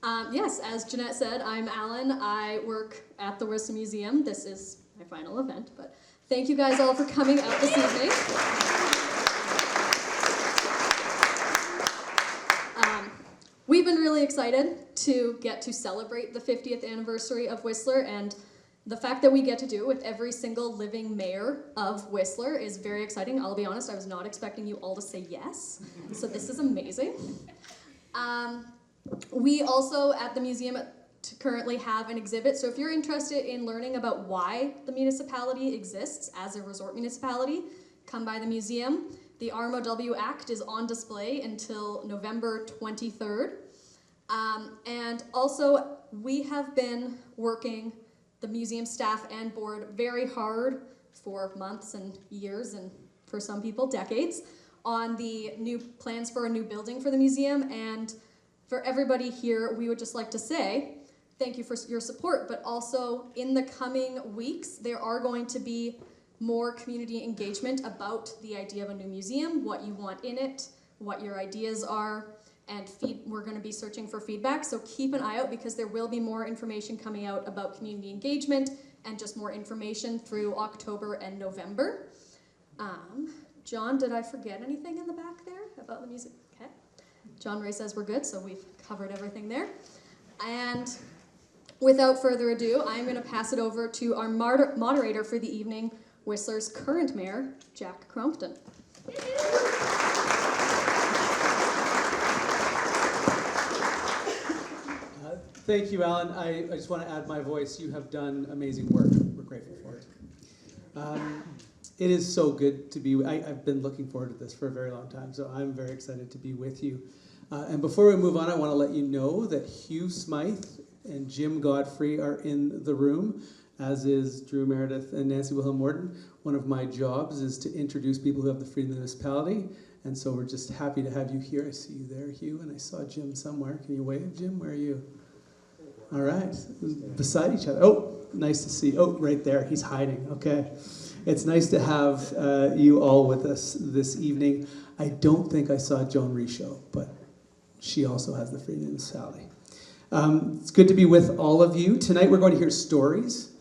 Yes, as Jeanette said, I'm Alan. I work at the Whistler Museum. This is my final event, but thank you guys all for coming out this evening. We've been really excited to get to celebrate the 50th anniversary of Whistler, and the fact that we get to do it with every single living mayor of Whistler is very exciting. I'll be honest, I was not expecting you all to say yes, so this is amazing. We also at the museum currently have an exhibit, so if you're interested in learning about why the municipality exists as a resort municipality, come by the museum. The RMOW Act is on display until November 23rd. And also, we have been working, the museum staff and board, very hard for months and years, and for some people, decades, on the new plans for a new building for the museum. And for everybody here, we would just like to say thank you for your support, but also in the coming weeks, there are going to be more community engagement about the idea of a new museum, what you want in it, what your ideas are, and we're going to be searching for feedback, so keep an eye out because there will be more information coming out about community engagement and just more information through October and November. John, did I forget anything in the back there about the music? Okay. John Ray says we're good, so we've covered everything there. And without further ado, I'm going to pass it over to our moderator for the evening, Whistler's current mayor, Jack Crompton. Thank you, Alan. I just want to add my voice. You have done amazing work. We're grateful for it. It is so good to be. I've been looking forward to this for a very long time, so I'm very excited to be with you. And before we move on, I want to let you know that Hugh Smythe and Jim Godfrey are in the room, as is Drew Meredith and Nancy Wilhelm-Morden. One of my jobs is to introduce people who have the Freedom of the Municipality, and so we're just happy to have you here. I see you there, Hugh, and I saw Jim somewhere. Can you wave, Jim? Where are you? All right, beside each other. Oh, nice to see. Oh, right there, he's hiding. Okay. It's nice to have you all with us this evening. I don't think I saw Joan Richaud, but she also has the Freedom of the Municipality. It's good to be with all of you. Tonight we're going to hear stories,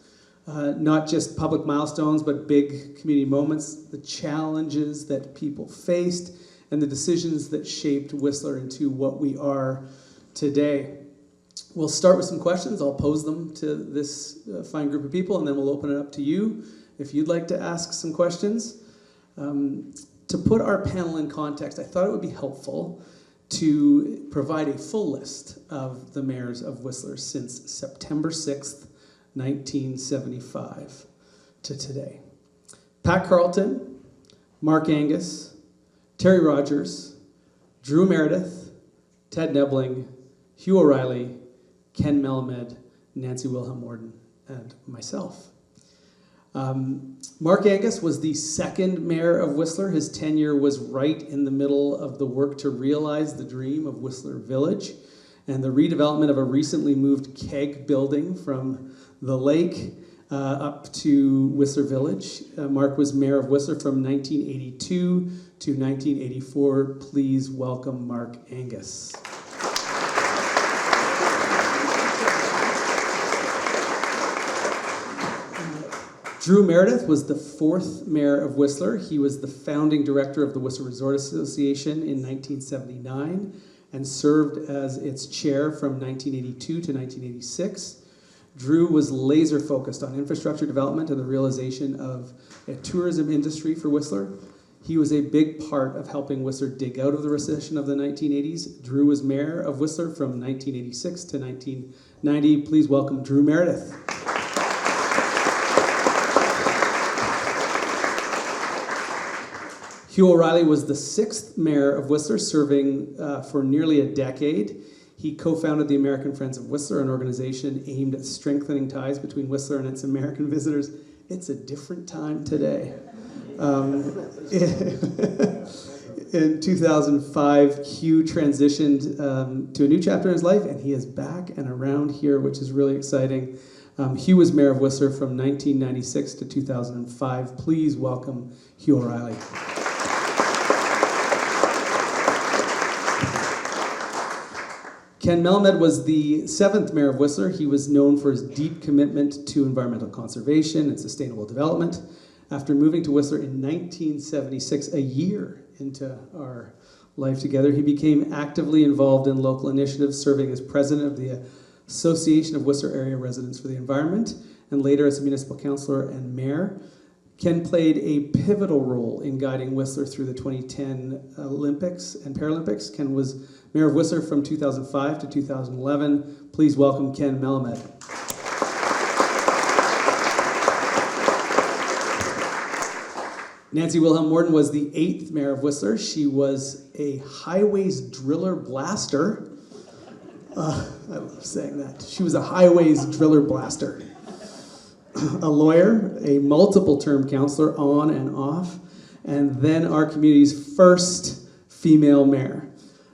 not just public milestones, but big community moments, the challenges that people faced, and the decisions that shaped Whistler into what we are today. We'll start with some questions. I'll pose them to this fine group of people, and then we'll open it up to you if you'd like to ask some questions. To put our panel in context, I thought it would be helpful to provide a full list of the mayors of Whistler since September 6th, 1975 to today. Pat Carleton, Mark Angus, Terry Rogers, Drew Meredith, Ted Nebling, Hugh O'Reilly, Ken Melamed, Nancy Wilhelm-Morden, and myself. Mark Angus was the second mayor of Whistler. His tenure was right in the middle of the work to realize the dream of Whistler Village and the redevelopment of a recently moved keg building from the lake up to Whistler Village. Mark was mayor of Whistler from 1982 to 1984. Please welcome Mark Angus. Drew Meredith was the fourth mayor of Whistler. He was the founding director of the Whistler Resort Association in 1979 and served as its chair from 1982 to 1986. Drew was laser focused on infrastructure development and the realization of a tourism industry for Whistler. He was a big part of helping Whistler dig out of the recession of the 1980s. Drew was mayor of Whistler from 1986 to 1990. Please welcome Drew Meredith. Hugh O'Reilly was the sixth mayor of Whistler, serving for nearly a decade. He co-founded the American Friends of Whistler, an organization aimed at strengthening ties between Whistler and its American visitors. It's a different time today. In 2005, Hugh transitioned to a new chapter in his life, and he is back and around here, which is really exciting. Hugh was mayor of Whistler from 1996 to 2005. Please welcome Hugh O'Reilly. Ken Melamed was the 7th mayor of Whistler. He was known for his deep commitment to environmental conservation and sustainable development. After moving to Whistler in 1976, a year into our life together, he became actively involved in local initiatives, serving as president of the Association of Whistler Area Residents for the Environment, and later as a municipal councillor and mayor. Ken played a pivotal role in guiding Whistler through the 2010 Olympics and Paralympics. Ken was mayor of Whistler from 2005 to 2011. Please welcome Ken Melamed. Nancy Wilhelm-Morden was the 8th mayor of Whistler. She was a highways driller blaster. I love saying that. She was a highways driller blaster. A lawyer, a multiple-term counselor on and off, and then our community's first female mayor.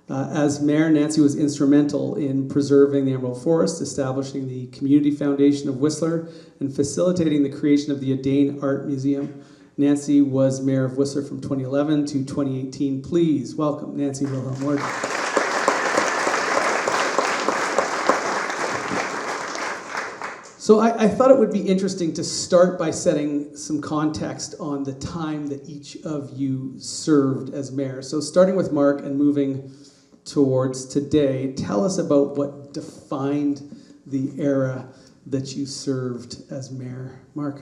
As mayor, Nancy was instrumental in preserving the Emerald Forest, establishing the Community Foundation of Whistler, and facilitating the creation of the Adane Art Museum. Nancy was mayor of Whistler from 2011 to 2018. Please welcome Nancy Wilhelm-Morden. So I thought it would be interesting to start by setting some context on the time that each of you served as mayor. So starting with Mark and moving towards today, tell us about what defined the era that you served as mayor. Mark?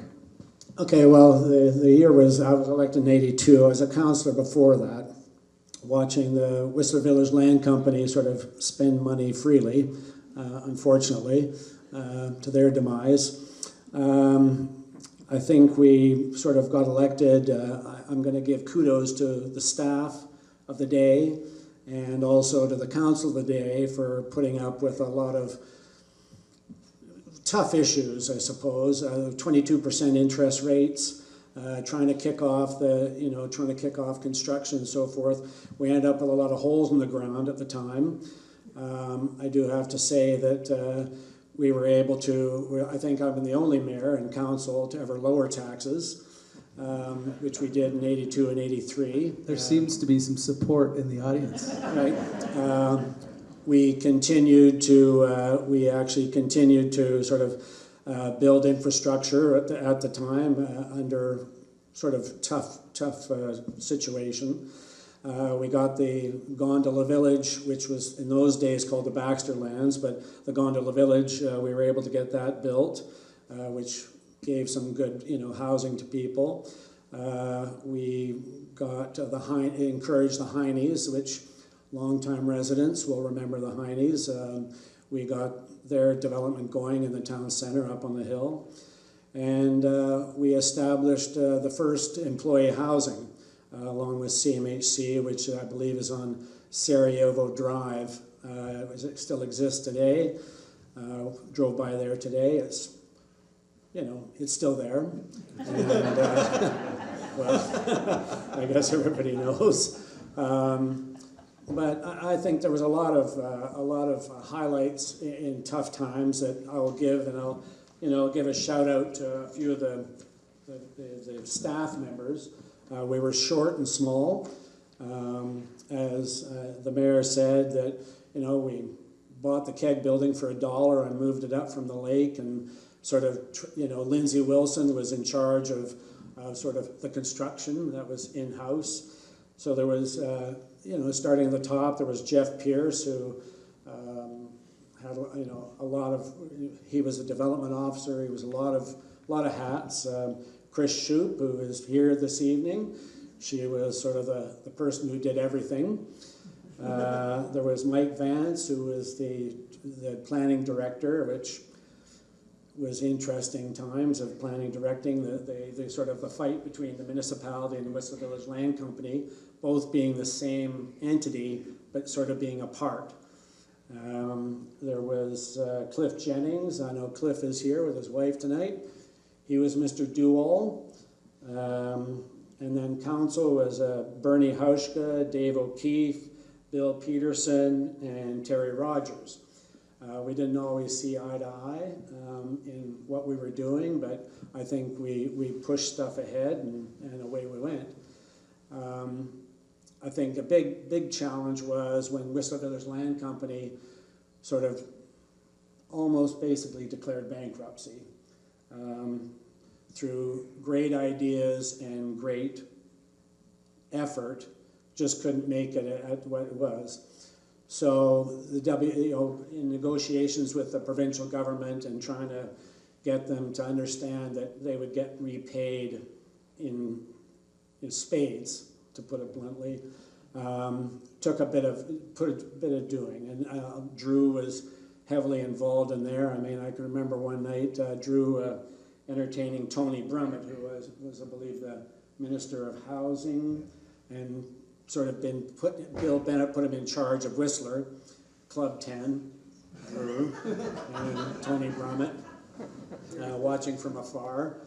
Okay, well, the year was, I was elected in '82. I was a councillor before that, watching the Whistler Village Land Company sort of spend money freely, unfortunately, to their demise. I think we sort of got elected. I'm going to give kudos to the staff of the day and also to the council of the day for putting up with a lot of tough issues, I suppose. 22% interest rates, trying to kick off construction and so forth. We ended up with a lot of holes in the ground at the time. I do have to say that we were able to, I think I've been the only mayor and council to ever lower taxes, which we did in '82 and '83. There seems to be some support in the audience. Right. We continued to, we actually continued to sort of build infrastructure at the time under sort of tough situation. We got the Gondola Village, which was in those days called the Baxter Lands, but the Gondola Village, we were able to get that built, which gave some good, housing to people. We got encouraged the Heinies, which longtime residents will remember the Heinies. We got their development going in the town center up on the hill. And we established the first employee housing along with CMHC, which I believe is on Sarajevo Drive. It still exists today. Drove by there today. It's, it's still there. And, well, I guess everybody knows. But I think there was a lot of highlights in tough times that I'll give, and I'll give a shout out to a few of the staff members. We were short and small, as the mayor said that we bought the keg building for $1 and moved it up from the lake, and sort of Lindsay Wilson was in charge of sort of the construction that was in-house. So there was. Starting at the top, there was Jeff Pierce, who had a lot of. He was a development officer. He was a lot of hats. Chris Shoup, who is here this evening, she was sort of the person who did everything. There was Mike Vance, who was the planning director, which was interesting times of planning directing. The sort of the fight between the municipality and the Whistler Village Land Company, both being the same entity, but sort of being apart. There was Cliff Jennings. I know Cliff is here with his wife tonight. He was Mr. Duall. And then council was Bernie Hauschka, Dave O'Keefe, Bill Peterson, and Terry Rogers. We didn't always see eye to eye in what we were doing, but I think we pushed stuff ahead and away we went. I think a big challenge was when Whistler Village Land Company sort of almost basically declared bankruptcy through great ideas and great effort, just couldn't make it at what it was. So the in negotiations with the provincial government and trying to get them to understand that they would get repaid in spades, to put it bluntly, took a bit of doing. And Drew was heavily involved in there. I mean, I can remember one night Drew entertaining Tony Brummett, who was I believe the Minister of Housing, and sort of Bill Bennett put him in charge of Whistler, Club 10, Drew, and Tony Brummett, watching from afar.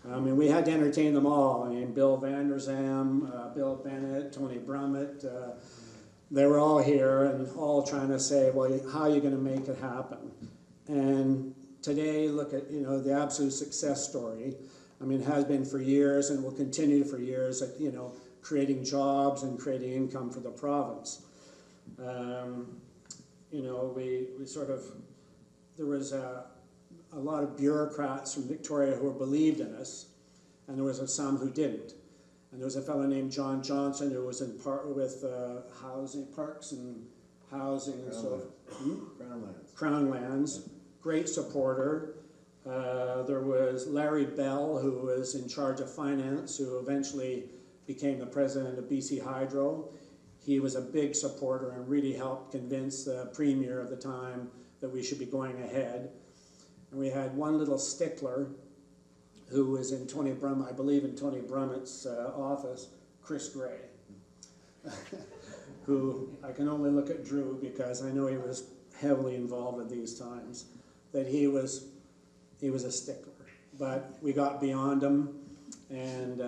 I mean, we had to entertain them all. I mean, Bill Vanderzam, Bill Bennett, Tony Brummett, they were all here and all trying to say, well, how are you going to make it happen? And today, look at, the absolute success story. I mean, it has been for years and will continue for years at, creating jobs and creating income for the province. We sort of, there was a lot of bureaucrats from Victoria who believed in us, and there was some who didn't. And there was a fellow named John Johnson who was in part with housing, parks and housing and so Crown Lands, great supporter. There was Larry Bell, who was in charge of finance, who eventually became the president of BC Hydro. He was a big supporter and really helped convince the premier of the time that we should be going ahead. And we had one little stickler who was in Tony Brummett, I believe in Tony Brummett's office, Chris Gray, who I can only look at Drew because I know he was heavily involved at these times, that he was a stickler. But we got beyond him, and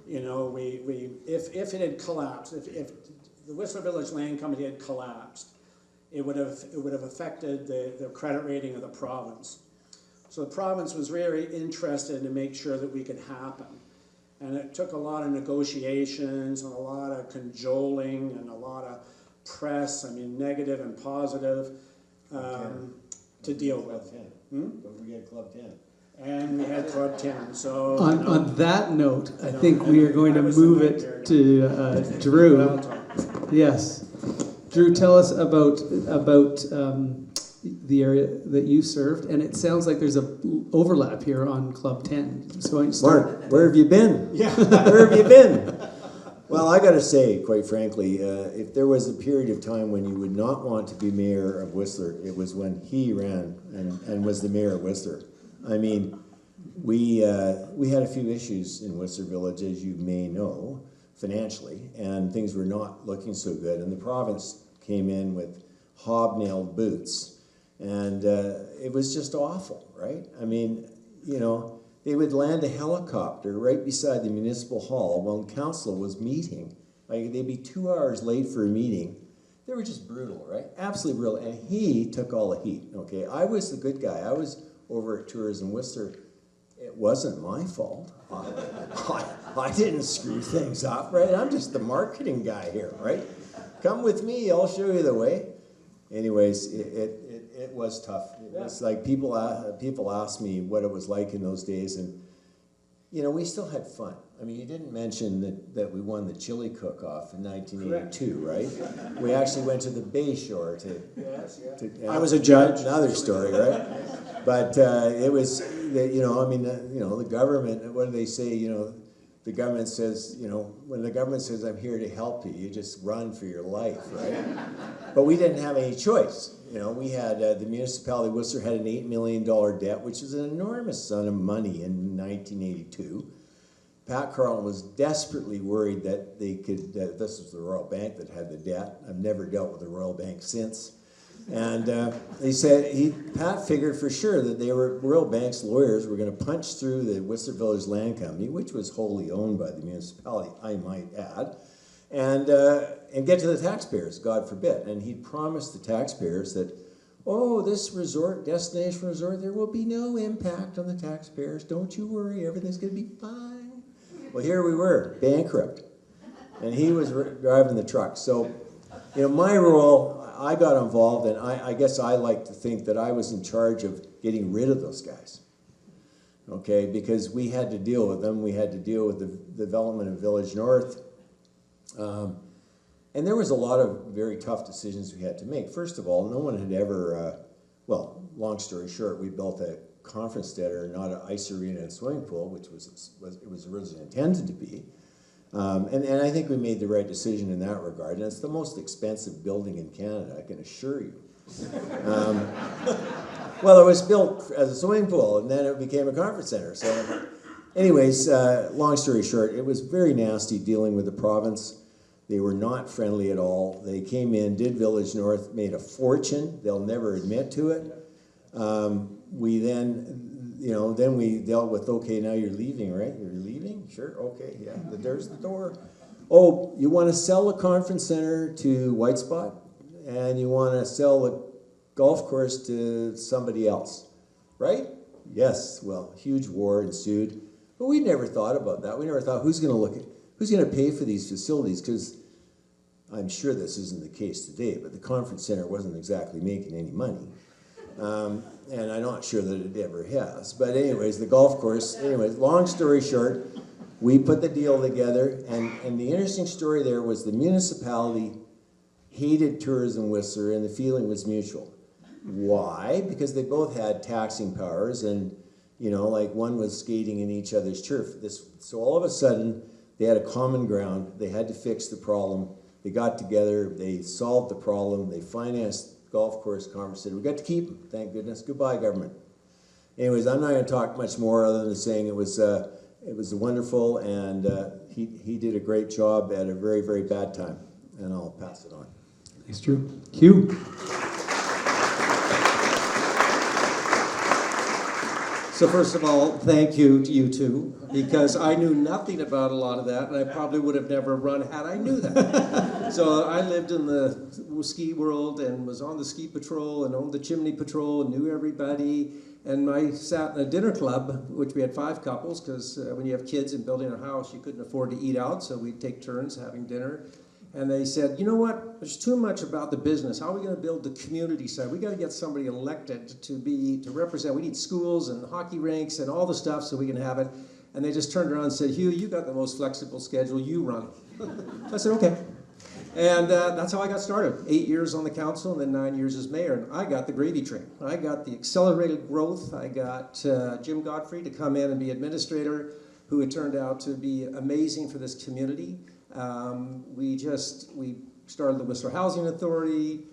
if it had collapsed, if the Whistler Village Land Company had collapsed, it would have affected the credit rating of the province. So the province was really interested to make sure that we could happen. And it took a lot of negotiations and a lot of cajoling and a lot of press, I mean, negative and positive, to deal with. Don't forget Club 10. And we had Club 10. So on that note, I think we are going to move it to Drew. Yes. Drew, tell us about the area that you served, and it sounds like there's an overlap here on Club 10. So Mark, where have you been? Yeah. Where have you been? Well, I got to say, quite frankly, if there was a period of time when you would not want to be mayor of Whistler, it was when he ran and was the mayor of Whistler. I mean, we had a few issues in Whistler Village, as you may know, financially, and things were not looking so good, and the province came in with hobnailed boots. And it was just awful, right? I mean, they would land a helicopter right beside the municipal hall while council was meeting. Like, they'd be 2 hours late for a meeting. They were just brutal, right? Absolutely brutal. And he took all the heat, okay? I was the good guy. I was over at Tourism Whistler. It wasn't my fault. I didn't screw things up, right? I'm just the marketing guy here, right? Come with me, I'll show you the way. Anyways, it was tough. It was like people asked me what it was like in those days, and we still had fun. I mean, you didn't mention that we won the chili cook-off in 1982, right? We actually went to the Bay Shore to I was a judge. Another story, right? But it was, the government. What do they say? The government says, when the government says, I'm here to help you, you just run for your life, right? But we didn't have any choice. We had, the municipality of Whistler had an $8 million debt, which is an enormous sum of money in 1982. Pat Carlin was desperately worried that this was the Royal Bank that had the debt. I've never dealt with the Royal Bank since. And they said, Pat figured for sure that Royal Bank's lawyers were going to punch through the Whistler Village Land Company, which was wholly owned by the municipality, I might add, and get to the taxpayers, God forbid. And he promised the taxpayers that, this destination resort, there will be no impact on the taxpayers. Don't you worry, everything's going to be fine. Well, here we were, bankrupt. And he was driving the truck. So my role, I got involved, and I guess I like to think that I was in charge of getting rid of those guys. Okay, because we had to deal with them. We had to deal with the development of Village North. And there was a lot of very tough decisions we had to make. First of all, no one had ever, well, long story short, we built a conference center, not an ice arena and swimming pool, which it was originally intended to be. And I think we made the right decision in that regard. And it's the most expensive building in Canada, I can assure you. Well, it was built as a swimming pool, and then it became a conference center. So anyways, long story short, it was very nasty dealing with the province. They were not friendly at all. They came in, did Village North, made a fortune. They'll never admit to it. We then, then we dealt with, okay, now you're leaving, right? You're leaving? Sure, okay, yeah, there's the door. Oh, you want to sell a conference center to White Spot, and you want to sell a golf course to somebody else, right? Yes, well, huge war ensued. But we never thought about that. We never thought, who's going to pay for these facilities? Because I'm sure this isn't the case today, but the conference center wasn't exactly making any money. And I'm not sure that it ever has. But anyways, the golf course, long story short, we put the deal together. And the interesting story there was the municipality hated Tourism Whistler, and the feeling was mutual. Why? Because they both had taxing powers, and like one was skating in each other's turf. So all of a sudden, they had a common ground. They had to fix the problem. They got together. They solved the problem. They financed golf course, conference center. We got to keep them, thank goodness. Goodbye, government. Anyways, I'm not going to talk much more other than saying it was wonderful, and he did a great job at a very, very bad time. And I'll pass it on. Thanks, Drew. Hugh. So first of all, thank you to you two, because I knew nothing about a lot of that, and I probably would have never run had I knew that. So I lived in the ski world and was on the ski patrol and owned the chimney patrol and knew everybody. And I sat in a dinner club, which we had 5 couples, because when you have kids and building a house, you couldn't afford to eat out, so we'd take turns having dinner. And they said, you know what, there's too much about the business. How are we going to build the community side? We got to get somebody elected to represent. We need schools and hockey rinks and all the stuff so we can have it. And they just turned around and said, Hugh, you got the most flexible schedule, you run. So I said, okay. And that's how I got started. 8 years on the council and then 9 years as mayor. And I got the gravy train. I got the accelerated growth. I got Jim Godfrey to come in and be administrator, who had turned out to be amazing for this community. We started the Whistler Housing Authority.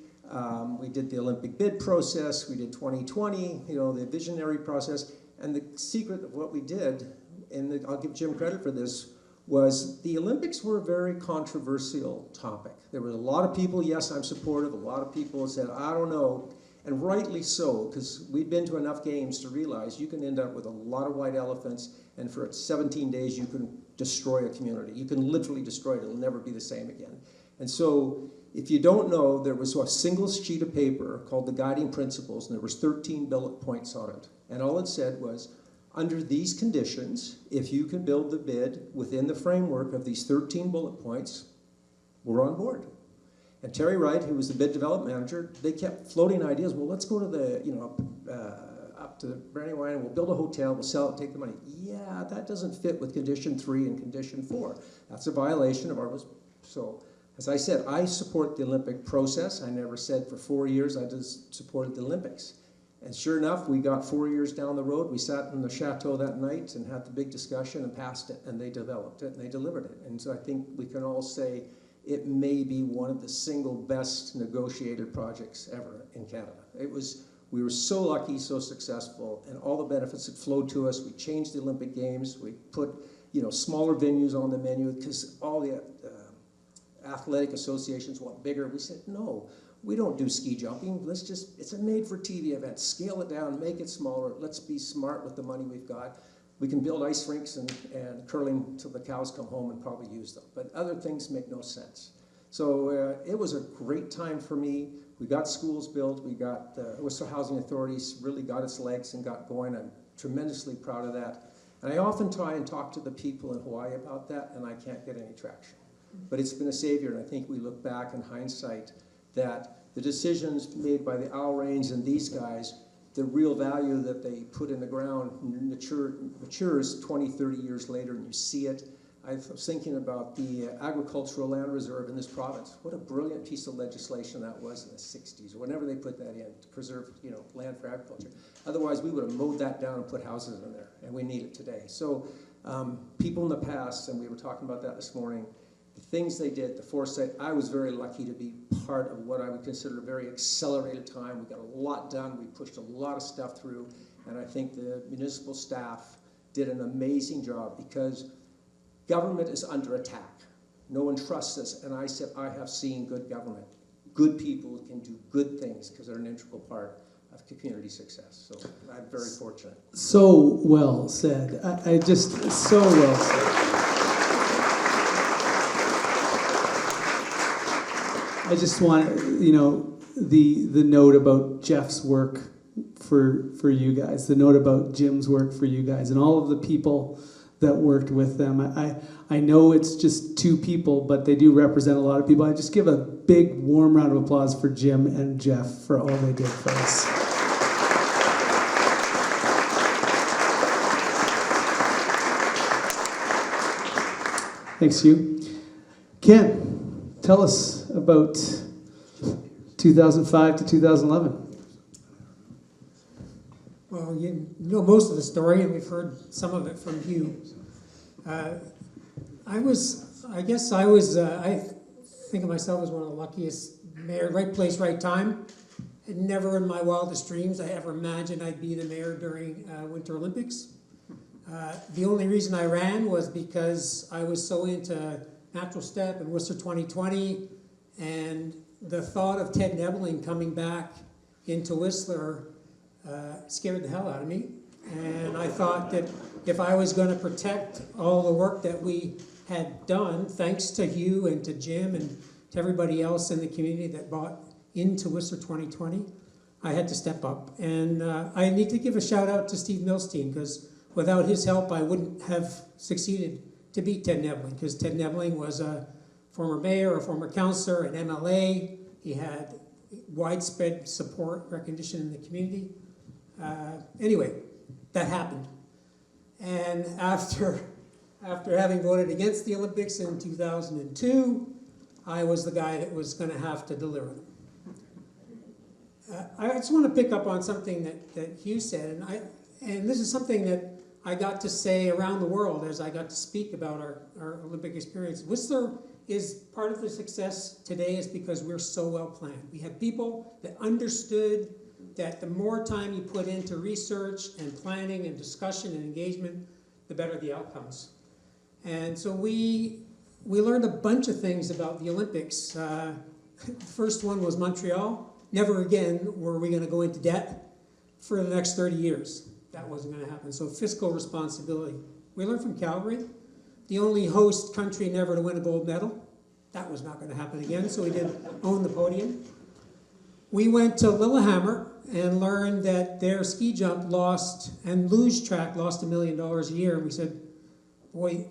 We did the Olympic bid process. We did 2020, the visionary process. And the secret of what we did, and I'll give Jim credit for this, was the Olympics were a very controversial topic. There were a lot of people, yes, I'm supportive. A lot of people said, I don't know. And rightly so, because we've been to enough games to realize you can end up with a lot of white elephants, and for 17 days you can destroy a community. You can literally destroy it. It'll never be the same again. And so if you don't know, there was a single sheet of paper called the Guiding Principles, and there was 13 bullet points on it. And all it said was, under these conditions, if you can build the bid within the framework of these 13 bullet points, we're on board. And Terry Wright, who was the bid development manager, they kept floating ideas. Well, let's go to the, up to Brandywine, and we'll build a hotel, we'll sell it, take the money. Yeah, that doesn't fit with condition 3 and condition 4. That's a violation of our, so as I said, I support the Olympic process. I never said for 4 years I just supported the Olympics. And sure enough, we got 4 years down the road. We sat in the chateau that night and had the big discussion and passed it, and they developed it and they delivered it. And so I think we can all say it may be one of the single best negotiated projects ever in Canada. We were so lucky, so successful, and all the benefits that flowed to us. We changed the Olympic Games. We put, smaller venues on the menu because all the athletic associations want bigger. We said, no, we don't do ski jumping. It's a made-for-TV event. Scale it down, make it smaller. Let's be smart with the money we've got. We can build ice rinks and curling till the cows come home and probably use them. But other things make no sense. So it was a great time for me. We got schools built. We got the Whistler Housing Authorities really got its legs and got going. I'm tremendously proud of that. And I often try and talk to the people in Hawaii about that, and I can't get any traction. but it's been a savior, and I think we look back in hindsight that the decisions made by the Alrains and these guys, the real value that they put in the ground matures 20, 30 years later, and you see it. I was thinking about the agricultural land reserve in this province. What a brilliant piece of legislation that was in the 60s, or whenever they put that in to preserve, land for agriculture. Otherwise, we would have mowed that down and put houses in there, and we need it today. So people in the past, and we were talking about that this morning, the things they did, the foresight, I was very lucky to be part of what I would consider a very accelerated time. We got a lot done, we pushed a lot of stuff through, and I think the municipal staff did an amazing job because government is under attack. No one trusts us, and I said, I have seen good government. Good people can do good things because they're an integral part of community success. So I'm very fortunate. So well said. I just, so well said. I just want, the note about Jeff's work for you guys, the note about Jim's work for you guys, and all of the people that worked with them. I know it's just two people, but they do represent a lot of people. I just give a big, warm round of applause for Jim and Jeff for all they did for us. Thanks, Hugh. Ken, tell us about 2005 to 2011. Well, you know most of the story, and we've heard some of it from Hugh. I think of myself as one of the luckiest mayor, right place, right time. And never in my wildest dreams I ever imagined I'd be the mayor during Winter Olympics. The only reason I ran was because I was so into Natural Step and Whistler 2020, and the thought of Ted Nebbeling coming back into Whistler scared the hell out of me. And I thought that if I was going to protect all the work that we had done, thanks to Hugh and to Jim and to everybody else in the community that bought into Whistler 2020, I had to step up. And I need to give a shout out to Steve Milstein, because without his help I wouldn't have succeeded to beat Ted Nebbeling, because Ted Nebbeling was a former mayor, a former councillor, an MLA. He had widespread support, recognition in the community. Anyway, that happened. And after having voted against the Olympics in 2002, I was the guy that was going to have to deliver them. I just want to pick up on something that Hugh said, and this is something that I got to say around the world as I got to speak about our Olympic experience. Whistler is part of the success today is because we're so well planned. We have people that understood that the more time you put into research and planning and discussion and engagement, the better the outcomes. And so we learned a bunch of things about the Olympics. The first one was Montreal. Never again were we going to go into debt for the next 30 years. That wasn't going to happen. So fiscal responsibility. We learned from Calgary, the only host country never to win a gold medal. That was not going to happen again, so we did own the podium. We went to Lillehammer and learned that their ski jump lost, and luge track lost $1 million a year. And we said, boy,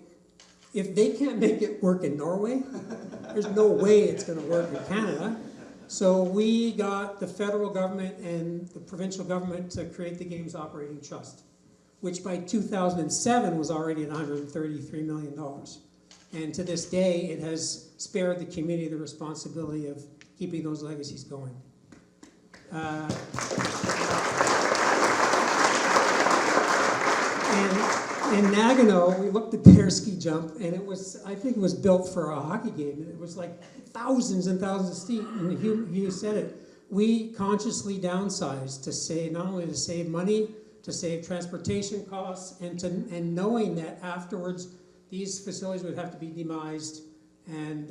if they can't make it work in Norway, there's no way it's going to work in Canada. So we got the federal government and the provincial government to create the Games Operating Trust, which by 2007 was already at $133 million. And to this day, it has spared the community the responsibility of keeping those legacies going. In Nagano, we looked at their ski jump, and I think it was built for a hockey game. It was like thousands and thousands of feet, and Hugh said it. We consciously downsized to save, not only to save money, to save transportation costs, and knowing that afterwards these facilities would have to be demised and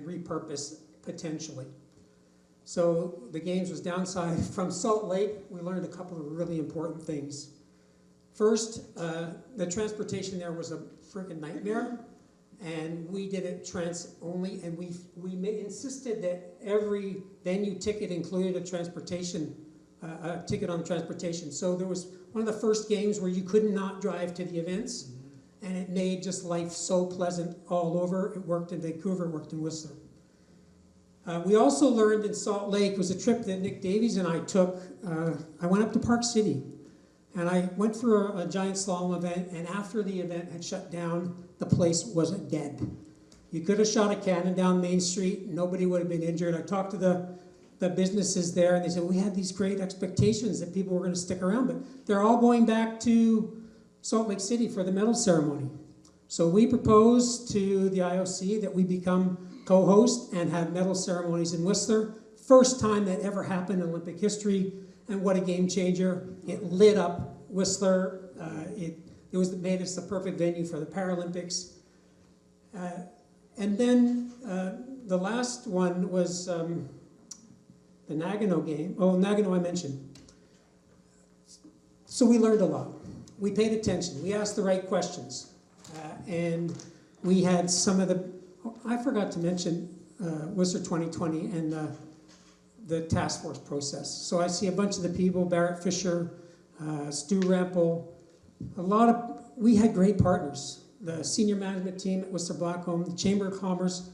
repurposed potentially. So the Games was downsized. From Salt Lake, we learned a couple of really important things. First, the transportation there was a freaking nightmare, and we did it trans only, and we insisted that every venue ticket included a ticket on transportation. So there was one of the first games where you could not drive to the events, and it made just life so pleasant all over. It worked in Vancouver, it worked in Whistler. We also learned in Salt Lake, was a trip that Nick Davies and I took. I went up to Park City, and I went for a giant slalom event, and after the event had shut down, the place was dead. You could have shot a cannon down Main Street, nobody would have been injured. I talked to the businesses there, and they said, we had these great expectations that people were going to stick around, but they're all going back to Salt Lake City for the medal ceremony. So we proposed to the IOC that we become co-host and have medal ceremonies in Whistler. First time that ever happened in Olympic history, and what a game changer. It lit up Whistler. It made us the perfect venue for the Paralympics. And then the last one was the Nagano game. Oh, Nagano I mentioned. So we learned a lot. We paid attention. We asked the right questions. And we had some of the, I forgot to mention Whistler 2020 and the task force process. So I see a bunch of the people, Barrett Fisher, Stu Rampel, we had great partners. The senior management team at Whistler Blackcomb, the Chamber of Commerce,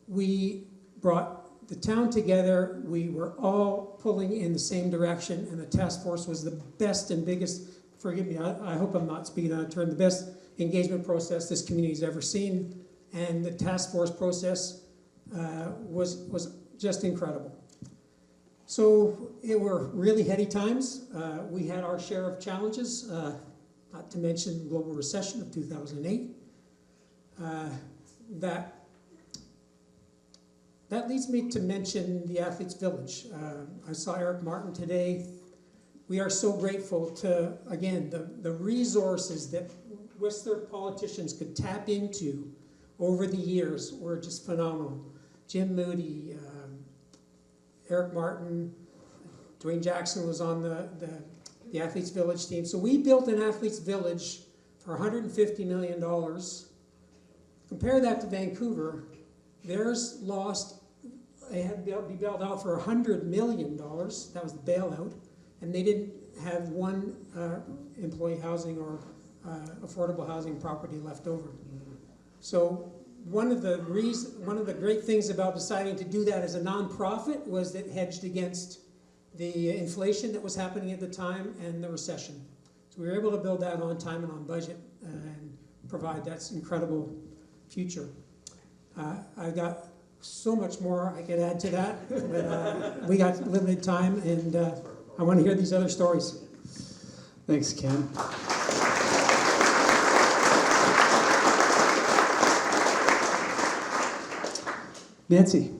we brought the town together. We were all pulling in the same direction, and the task force was the best and biggest, forgive me, I hope I'm not speaking out of turn, the best engagement process this community's ever seen. And the task force process was just incredible. So it were really heady times. We had our share of challenges, not to mention the global recession of 2008. That leads me to mention the Athletes Village. I saw Eric Martin today. We are so grateful to, again, the resources that Whistler politicians could tap into over the years were just phenomenal. Jim Moody, Eric Martin, Dwayne Jackson was on the Athletes Village team. So we built an Athletes Village for $150 million. Compare that to Vancouver. Theirs lost, they had to be bailed out for $100 million. That was the bailout. And they didn't have one employee housing or affordable housing property left over. So one of the great things about deciding to do that as a nonprofit was that it hedged against the inflation that was happening at the time and the recession. So we were able to build that on time and on budget and provide that incredible future. I got so much more I could add to that, but we got limited time, and I want to hear these other stories. Thanks, Ken. Nancy,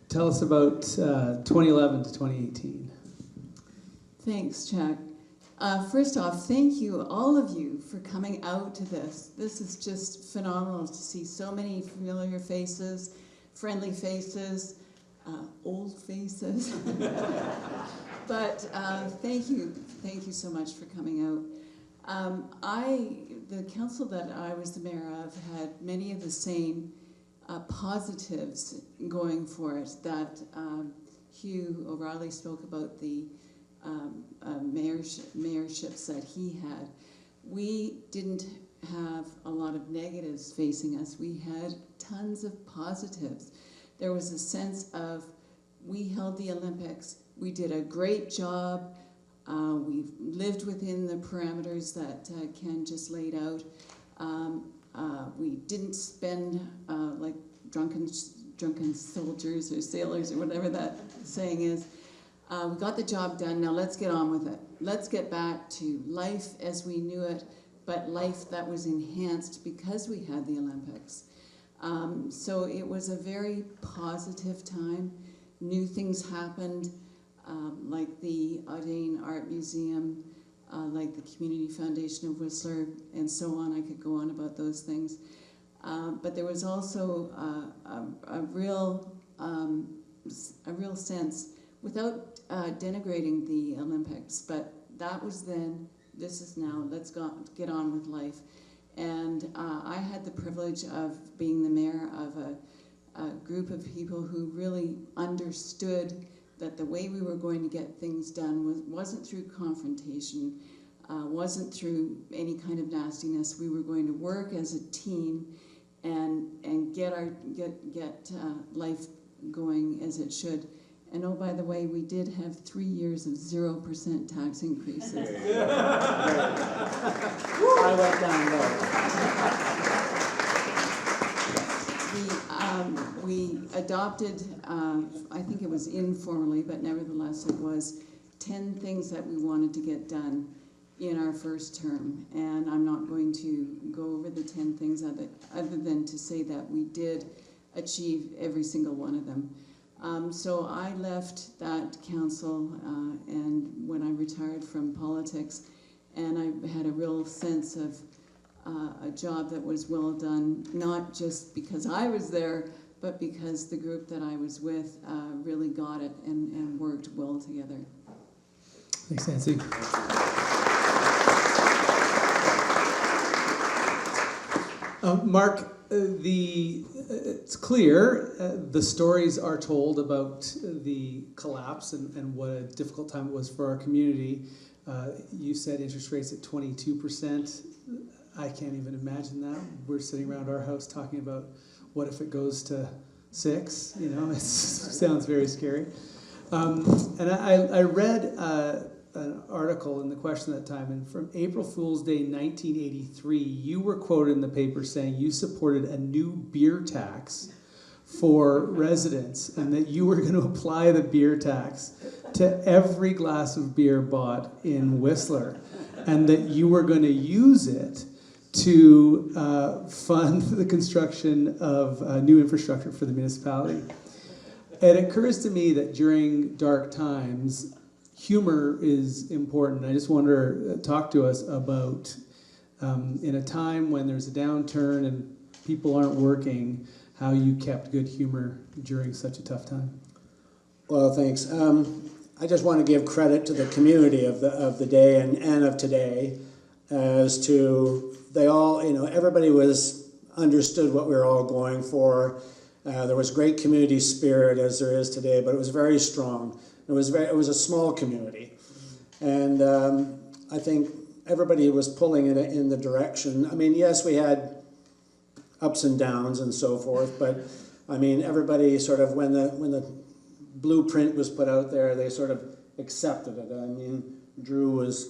tell us about 2011 to 2018. Thanks, Jack. First off, thank you, all of you, for coming out to this. This is just phenomenal to see so many familiar faces, friendly faces, old faces. But thank you so much for coming out. The council that I was the mayor of had many of the same positives going for it that Hugh O'Reilly spoke about, the mayorships that he had. We didn't have a lot of negatives facing us. We had tons of positives. There was a sense of, we held the Olympics, we did a great job, we lived within the parameters that Ken just laid out. We didn't spend like drunken soldiers or sailors or whatever that saying is. We got the job done, now let's get on with it. Let's get back to life as we knew it, but life that was enhanced because we had the Olympics. So it was a very positive time. New things happened, like the Audain Art Museum, like the Community Foundation of Whistler, and so on. I could go on about those things. But there was also a real sense, without denigrating the Olympics, but that was then, this is now, let's get on with life. And I had the privilege of being the mayor of a group of people who really understood that the way we were going to get things done wasn't through confrontation, wasn't through any kind of nastiness. We were going to work as a team and get life going as it should. And oh, by the way, we did have 3 years of 0% tax increases. I went down low. We adopted, I think it was informally, but nevertheless it was 10 things that we wanted to get done in our first term. And I'm not going to go over the 10 things other than to say that we did achieve every single one of them. So I left that council and when I retired from politics, and I had a real sense of a job that was well done, not just because I was there, but because the group that I was with really got it and worked well together. Thanks, Nancy. Mark, it's clear the stories are told about the collapse and what a difficult time it was for our community. You said interest rates at 22%. I can't even imagine that. We're sitting around our house talking about what if it goes to 6? You know, it sounds very scary. And I read an article in the Question at that time, and from April Fool's Day 1983, you were quoted in the paper saying you supported a new beer tax for residents, and that you were going to apply the beer tax to every glass of beer bought in Whistler, and that you were going to use it to fund the construction of new infrastructure for the municipality. It occurs to me that during dark times, humor is important. I just wonder, talk to us about, in a time when there's a downturn and people aren't working, how you kept good humor during such a tough time. Well, thanks. I just want to give credit to the community of the day and of today, as to they all, everybody understood what we were all going for. There was great community spirit, as there is today, but it was very strong. It was a small community, and I think everybody was pulling it in the direction. I mean, yes, we had ups and downs and so forth, but I mean, everybody sort of, when the blueprint was put out there, they sort of accepted it. I mean, Drew was,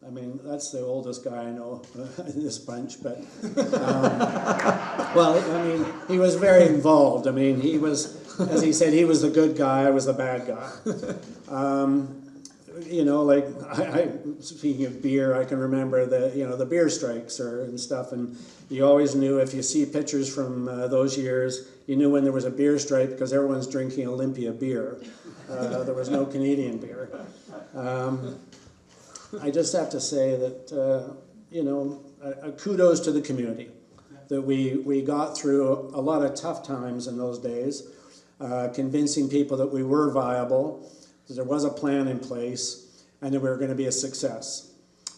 that's the oldest guy I know in this bunch, but well, he was very involved. I mean, he was, as he said, he was the good guy, I was the bad guy. Speaking of beer, I can remember the beer strikes and stuff, and you always knew, if you see pictures from those years, you knew when there was a beer strike because everyone's drinking Olympia beer. There was no Canadian beer. I just have to say that, kudos to the community, that we got through a lot of tough times in those days, convincing people that we were viable, that there was a plan in place, and that we were going to be a success.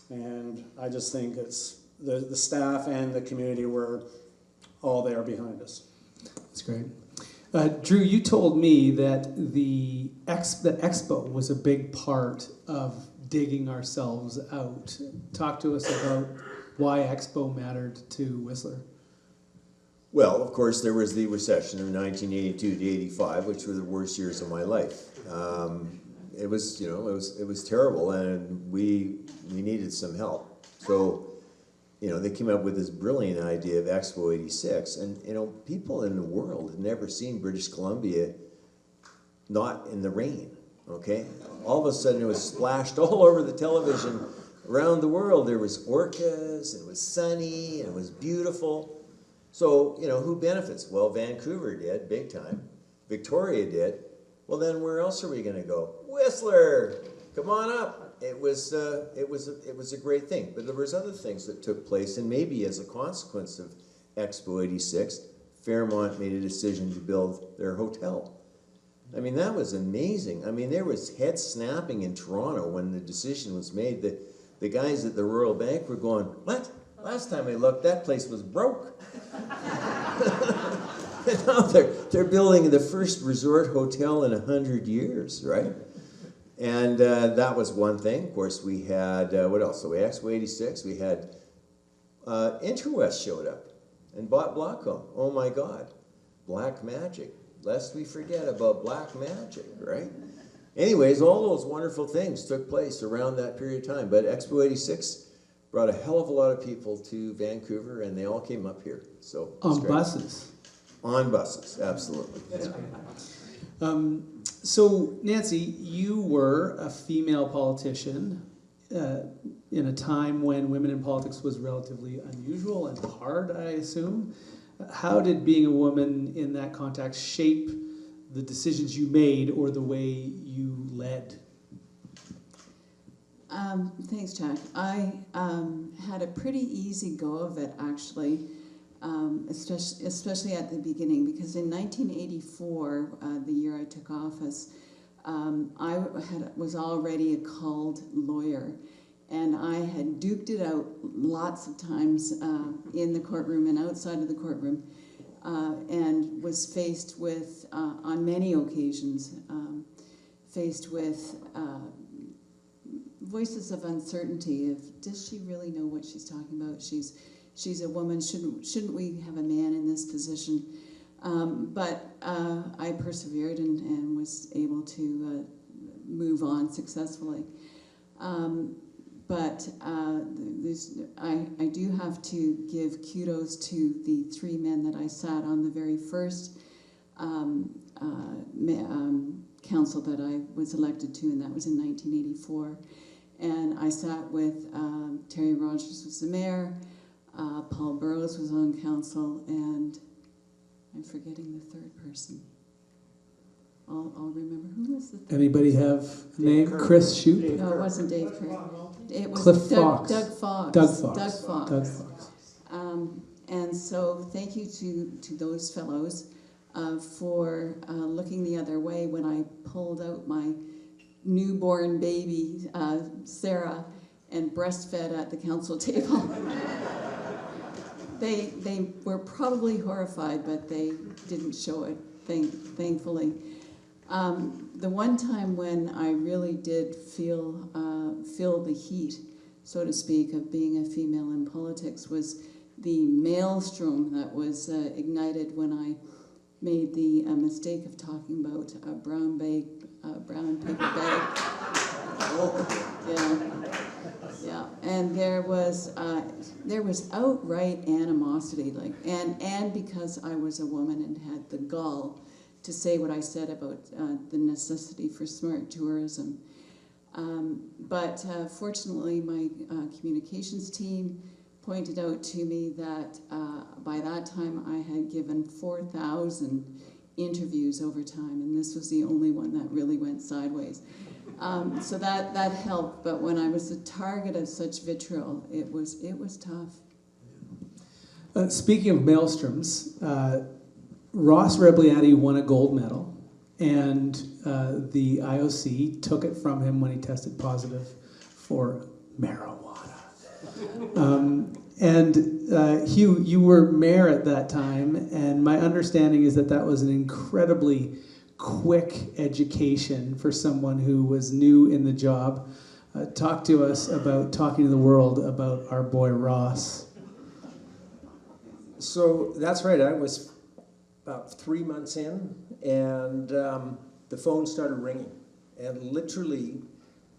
And I just think it's the staff and the community were all there behind us. That's great. Drew, you told me that the Expo was a big part of digging ourselves out. Talk to us about why Expo mattered to Whistler. Well, of course, there was the recession of 1982 to 85, which were the worst years of my life. It was terrible, and we needed some help. So, they came up with this brilliant idea of Expo 86, and people in the world had never seen British Columbia not in the rain. Okay, all of a sudden it was splashed all over the television around the world. There was orcas, and it was sunny, and it was beautiful. So, who benefits? Well, Vancouver did, big time. Victoria did. Well, then where else are we going to go? Whistler! Come on up. It was a great thing. But there was other things that took place, and maybe as a consequence of Expo 86, Fairmont made a decision to build their hotel. I mean, that was amazing. I mean, there was head snapping in Toronto when the decision was made. The guys at the Royal Bank were going, "What? Last time I looked, that place was broke." And now they're building the first resort hotel in 100 years, right? And that was one thing. Of course, we had, what else? So we Expo 86, we had Interwest showed up and bought Blackcomb. Oh my God, black magic. Lest we forget about black magic, right? Anyways, all those wonderful things took place around that period of time. But Expo 86 brought a hell of a lot of people to Vancouver, and they all came up here. So it was On great. buses. On buses, absolutely. So, Nancy, you were a female politician in a time when women in politics was relatively unusual and hard, I assume. How did being a woman in that context shape the decisions you made or the way you led? Thanks, Jack. I had a pretty easy go of it, actually, especially at the beginning, because in 1984, the year I took office, I was already a called lawyer, and I had duked it out lots of times in the courtroom and outside of the courtroom, and was faced with, on many occasions, faced with voices of uncertainty. Does she really know what she's talking about? She's a woman. Shouldn't we have a man in this position? But I persevered and was able to move on successfully. But I do have to give kudos to the three men that I sat on the very first council that I was elected to, and that was in 1984. And I sat with Terry Rogers was the mayor, Paul Burrows was on council, and I'm forgetting the third person. I'll remember. Who was the third? Anybody have a name? Kirk. Chris Shute? No, it wasn't Dave Kirk. It was Cliff Doug, Fox. Doug Fox. Doug Fox. Doug Fox. Doug Fox. And so thank you to those fellows for looking the other way when I pulled out my newborn baby, Sarah, and breastfed at the council table. They were probably horrified, but they didn't show it, thankfully. The one time when I really did feel the heat, so to speak, of being a female in politics was the maelstrom that was ignited when I made the mistake of talking about a brown paper bag. Yeah, and there was outright animosity, and because I was a woman and had the gall to say what I said about the necessity for smart tourism. But fortunately, my communications team pointed out to me that by that time I had given 4,000 interviews over time, and this was the only one that really went sideways. So that helped, but when I was the target of such vitriol, it was tough. Speaking of maelstroms, Ross Rebliati won a gold medal, and the IOC took it from him when he tested positive for marijuana. Hugh, you were mayor at that time, and my understanding is that was an incredibly quick education for someone who was new in the job. Talk to us about talking to the world about our boy Ross. So that's right. I was about 3 months in, and the phone started ringing. And literally,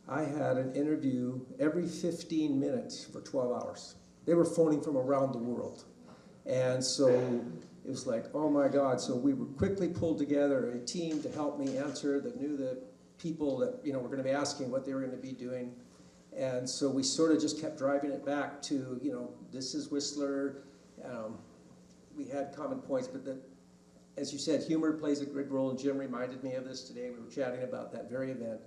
I had an interview every 15 minutes for 12 hours. They were phoning from around the world. And so it was like, oh my God. So we were quickly pulled together a team to help me answer that knew the people that were going to be asking what they were going to be doing. And so we sort of just kept driving it back to, this is Whistler. We had common points, but as you said, humor plays a good role, and Jim reminded me of this today. We were chatting about that very event.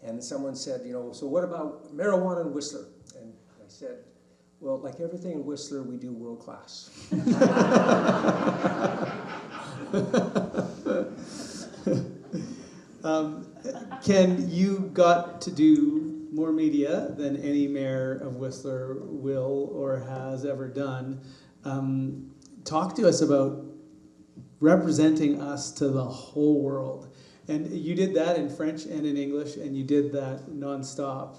And someone said, so what about marijuana in Whistler? And I said, well, like everything in Whistler, we do world class. Ken, you got to do more media than any mayor of Whistler will or has ever done. Talk to us about representing us to the whole world And you did that in French and in English, and you did that nonstop.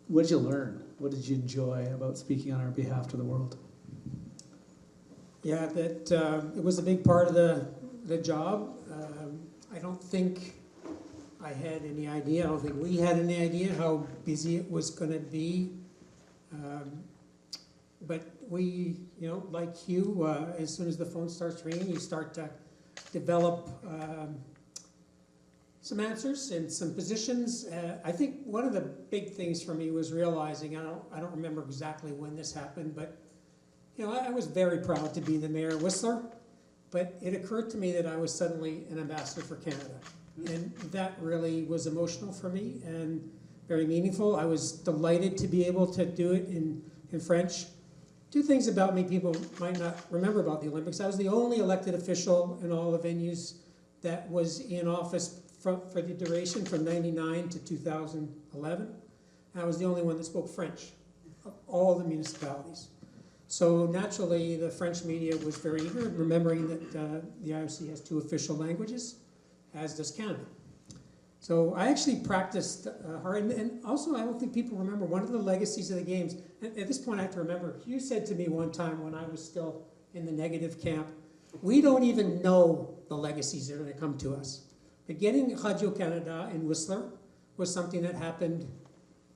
What did you learn? What did you enjoy about speaking on our behalf to the world? Yeah, that it was a big part of the job. I don't think I had any idea. I don't think we had any idea how busy it was going to be. But we, like Hugh, as soon as the phone starts ringing, you start to develop some answers and some positions. I think one of the big things for me was realizing, I don't remember exactly when this happened, but I was very proud to be the mayor of Whistler, but it occurred to me that I was suddenly an ambassador for Canada. And that really was emotional for me and very meaningful. I was delighted to be able to do it in French. Two things about me people might not remember about the Olympics. I was the only elected official in all the venues that was in office for the duration from 99 to 2011. I was the only one that spoke French of all the municipalities. So naturally, the French media was very eager, remembering that the IOC has 2 official languages, as does Canada. So I actually practiced hard, and also I don't think people remember one of the legacies of the games. At this point, I have to remember, Hugh said to me one time when I was still in the negative camp, we don't even know the legacies that are going to come to us. But getting Radio-Canada in Whistler was something that happened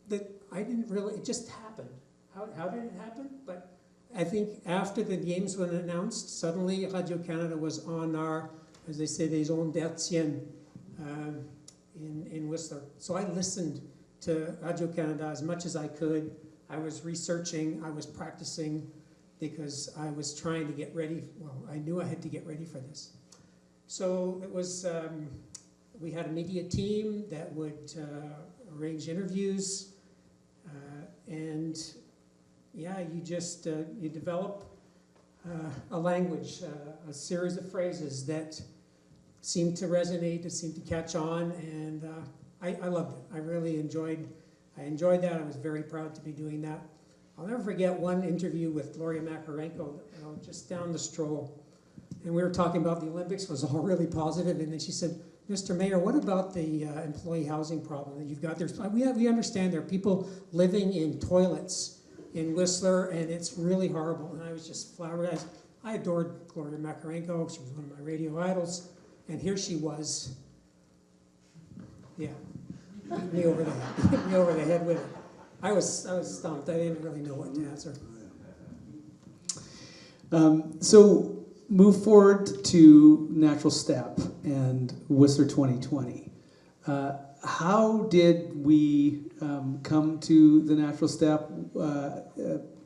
that I didn't really, it just happened. How did it happen? But I think after the games were announced, suddenly Radio-Canada was on our, as they say, les ondes d'Hertziennes in Whistler. So I listened to Radio-Canada as much as I could. I was researching, I was practicing, because I was trying to get ready. Well, I knew I had to get ready for this. So it was, we had a media team that would arrange interviews, and yeah, you just, you develop a language, a series of phrases that seemed to resonate, that seemed to catch on, and I loved it. I really enjoyed that. I was very proud to be doing that. I'll never forget one interview with Gloria Makarenko, just down the stroll. And we were talking about the Olympics, it was all really positive, and then she said, Mr. Mayor, what about the employee housing problem that you've got there? We understand there are people living in toilets in Whistler, and it's really horrible. And I was just flabbergasted. I adored Gloria Makarenko. She was one of my radio idols. And here she was, yeah, hit me over the head with it. I was stumped. I didn't really know what to answer. So move forward to Natural Step and Whistler 2020. How did we come to the Natural Step?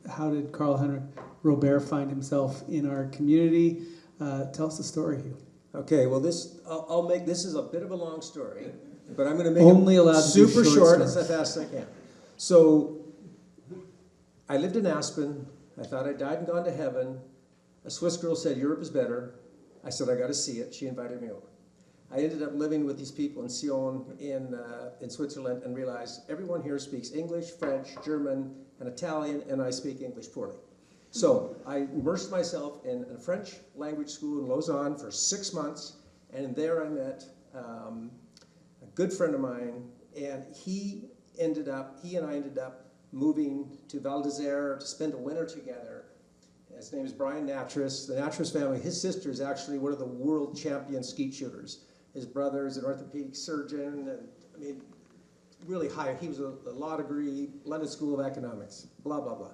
How did Karl-Heinrich Robert find himself in our community? Tell us the story, Hugh. Okay, well, I'll make this is a bit of a long story, but I'm going to make Only it allowed to do super short short stories. as fast as I can. So, I lived in Aspen. I thought I died and gone to heaven. A Swiss girl said, Europe is better. I said, I got to see it. She invited me over. I ended up living with these people in Sion in Switzerland and realized everyone here speaks English, French, German, and Italian, and I speak English poorly. So I immersed myself in a French language school in Lausanne for 6 months, and there I met a good friend of mine, and he and I ended up moving to Val d'Isère to spend a winter together. His name is Brian Natras. The Natras family, his sister is actually one of the world champion skeet shooters. His brother is an orthopedic surgeon, and I mean, really high. He was a law degree, London School of Economics, blah, blah, blah.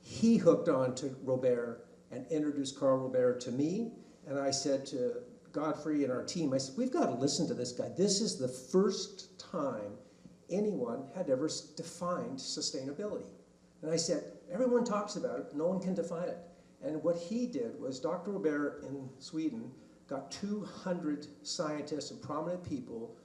He hooked on to Robert and introduced Karl Robert to me, and I said to Godfrey and our team, I said, we've got to listen to this guy. This is the first time anyone had ever defined sustainability. And I said, everyone talks about it, no one can define it. And what he did was Dr. Robert in Sweden got 200 scientists and prominent people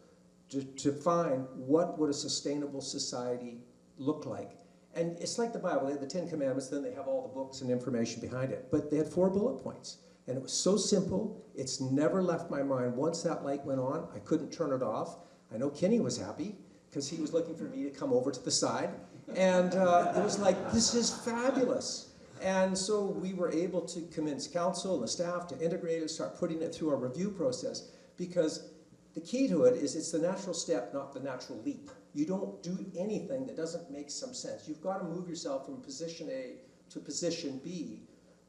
to find what would a sustainable society look like. And it's like the Bible. They have the 10 Commandments, then they have all the books and information behind it. But they had 4 bullet points. And it was so simple, it's never left my mind. Once that light went on, I couldn't turn it off. I know Kenny was happy, because he was looking for me to come over to the side. And it was like, this is fabulous. And so we were able to convince council and the staff to integrate it, start putting it through our review process, because the key to it is it's the natural step, not the natural leap. You don't do anything that doesn't make some sense. You've got to move yourself from position A to position B,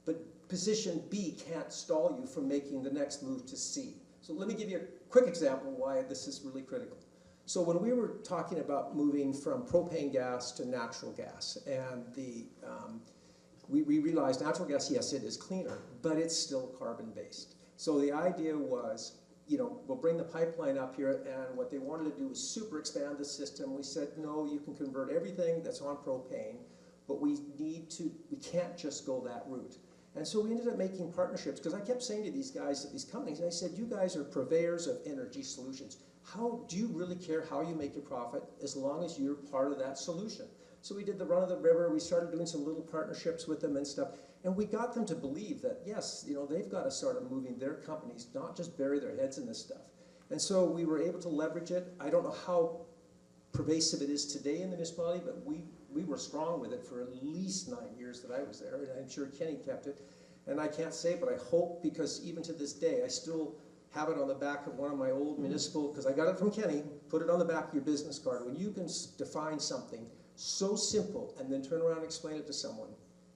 but position B can't stall you from making the next move to C. So let me give you a quick example why this is really critical. So when we were talking about moving from propane gas to natural gas, and we realized natural gas, yes, it is cleaner, but it's still carbon-based. So the idea was, we'll bring the pipeline up here, and what they wanted to do was super expand the system. We said, no, you can convert everything that's on propane, but we can't just go that route. And so we ended up making partnerships, because I kept saying to these guys at these companies, and I said, you guys are purveyors of energy solutions. How do you really care how you make your profit as long as you're part of that solution? So we did the run of the river, we started doing some little partnerships with them and stuff, and we got them to believe that, yes, they've got to start moving their companies, not just bury their heads in this stuff. And so we were able to leverage it. I don't know how pervasive it is today in the municipality, but we were strong with it for at least 9 years that I was there, and I'm sure Kenny kept it. And I can't say, but I hope, because even to this day, I still have it on the back of one of my old municipal, because I got it from Kenny, put it on the back of your business card. When you can define something so simple and then turn around and explain it to someone,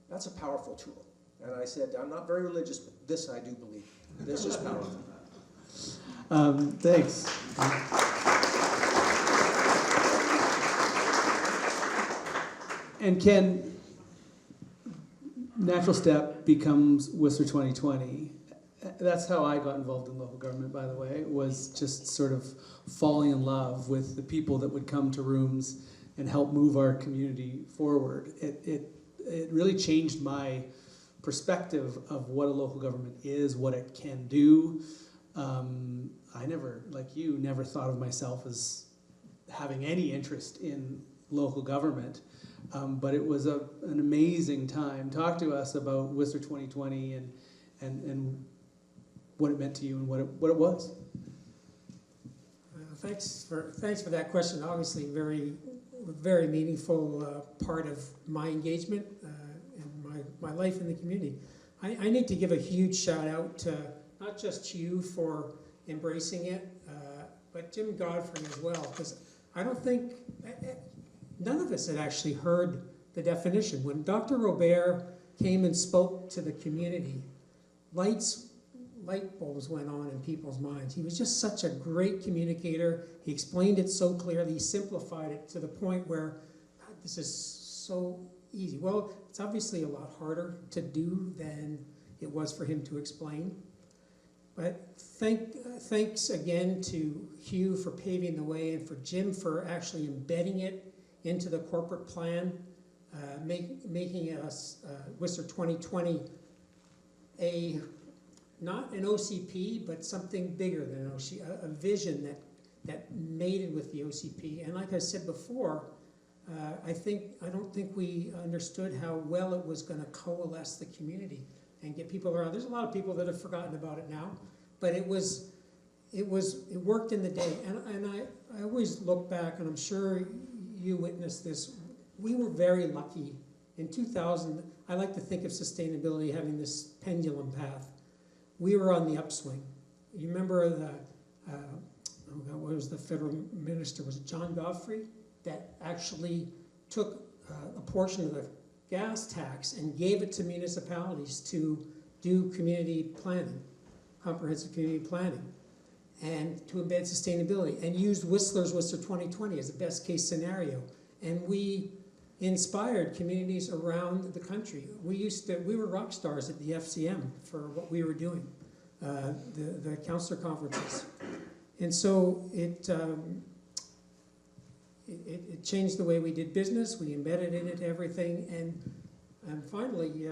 that's a powerful tool. And I said, I'm not very religious, but this I do believe. This is powerful. Thanks. And Ken, Natural Step becomes Whistler 2020. That's how I got involved in local government, by the way, was just sort of falling in love with the people that would come to rooms and help move our community forward. It really changed my perspective of what a local government is, what it can do. I never, like you, never thought of myself as having any interest in local government, but it was an amazing time. Talk to us about Whistler 2020 and what it meant to you and what it was. Thanks for that question. Obviously, very meaningful part of my engagement and my life in the community. I need to give a huge shout out to not just you for embracing it, but Jim Godfrey as well, because I don't think none of us had actually heard the definition. When Dr. Robert came and spoke to the community, light bulbs went on in people's minds. He was just such a great communicator. He explained it so clearly, he simplified it to the point where, God, this is so easy. Well, it's obviously a lot harder to do than it was for him to explain. But thanks again to Hugh for paving the way and for Jim for actually embedding it into the corporate plan, making us Whistler 2020 not an OCP, but something bigger than an OCP, a vision that mated with the OCP. And like I said before, I don't think we understood how well it was going to coalesce the community and get people around. There's a lot of people that have forgotten about it now, but it worked in the day. And I always look back, and I'm sure you witnessed this. We were very lucky. In 2000, I like to think of sustainability having this pendulum path. We were on the upswing. You remember what was the federal minister? Was it John Godfrey? That actually took a portion of the gas tax and gave it to municipalities to do community planning, comprehensive community planning, and to embed sustainability, and used Whistler 2020 as the best case scenario. And we inspired communities around the country. We were rock stars at the FCM for what we were doing, the councillor conferences. And so it changed the way we did business. We embedded it into everything. And finally,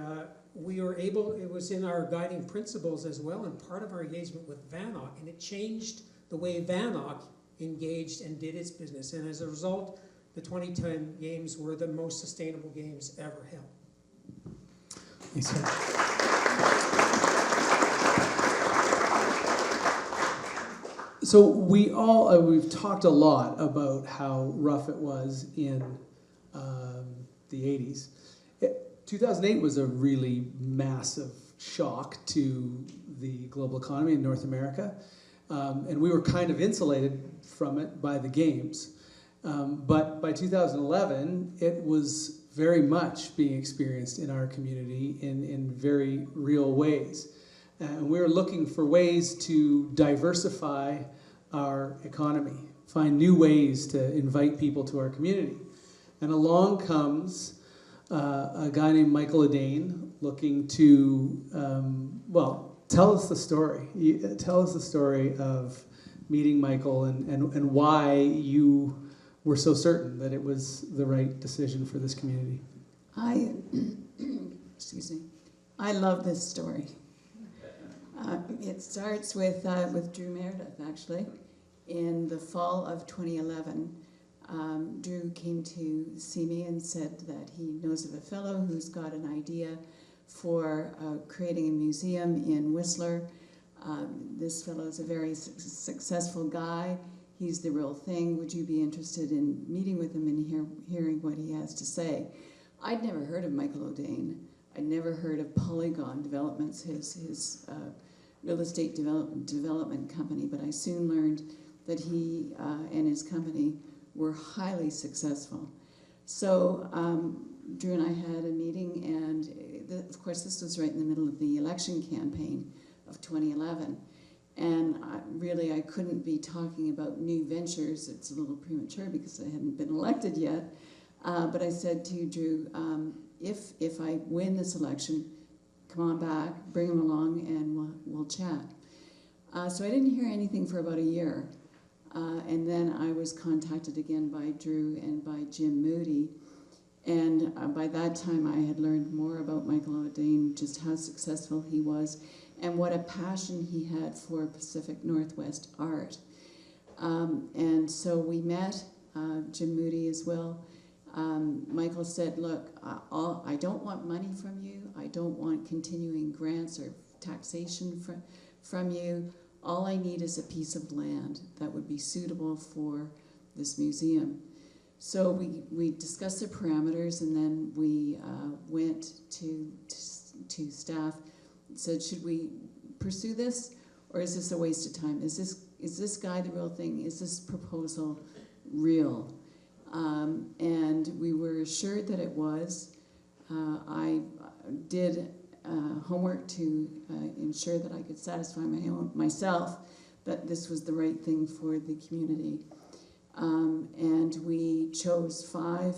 we were able, it was in our guiding principles as well, and part of our engagement with VANOC, and it changed the way VANOC engaged and did its business. And as a result, the 2010 games were the most sustainable games ever held. Thanks, Ken. So we've talked a lot about how rough it was in the 80s. 2008 was a really massive shock to the global economy in North America. and we were kind of insulated from it by the games. But by 2011, it was very much being experienced in our community in very real ways. And we were looking for ways to diversify our economy, find new ways to invite people to our community. And along comes a guy named Michael Adane looking to, tell us the story. Tell us the story of meeting Michael and why you were so certain that it was the right decision for this community. Excuse me. I love this story. It starts with Drew Meredith, actually. In the fall of 2011, Drew came to see me and said that he knows of a fellow who's got an idea for creating a museum in Whistler. This fellow is a very successful guy. He's the real thing. Would you be interested in meeting with him and hearing what he has to say? I'd never heard of Michael O'Dane. I'd never heard of Polygon Developments, his real estate development company, but I soon learned that he and his company were highly successful. So Drew and I had a meeting, and of course this was right in the middle of the election campaign of 2011. And I couldn't be talking about new ventures. It's a little premature because I hadn't been elected yet. But I said to Drew, if I win this election, come on back, bring him along, and we'll chat. So I didn't hear anything for about a year. And then I was contacted again by Drew and by Jim Moody. And by that time, I had learned more about Michael O'Dane, just how successful he was, and what a passion he had for Pacific Northwest art. And so we met, Jim Moody as well. Michael said, look, I don't want money from you. I don't want continuing grants or taxation from you. All I need is a piece of land that would be suitable for this museum. So we discussed the parameters, and then we went to staff and said, should we pursue this, or is this a waste of time? Is this guy the real thing? Is this proposal real? And we were assured that it was. I did homework to ensure that I could satisfy myself that this was the right thing for the community. And we chose 5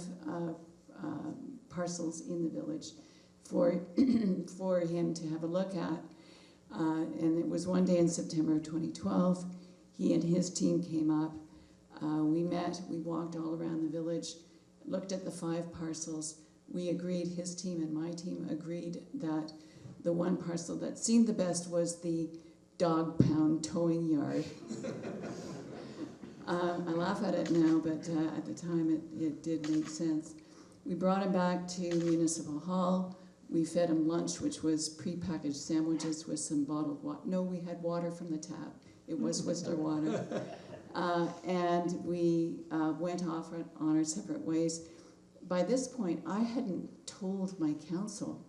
parcels in the village for him to have a look at. And it was one day in September of 2012. He and his team came up. We met, we walked all around the village, looked at the 5 parcels. We agreed, his team and my team agreed that the one parcel that seemed the best was the dog pound towing yard. I laugh at it now, but at the time it did make sense. We brought him back to Municipal Hall. We fed him lunch, which was pre-packaged sandwiches with some bottled water. No, we had water from the tap. It was Whistler water. And we went off on our separate ways. By this point, I hadn't told my council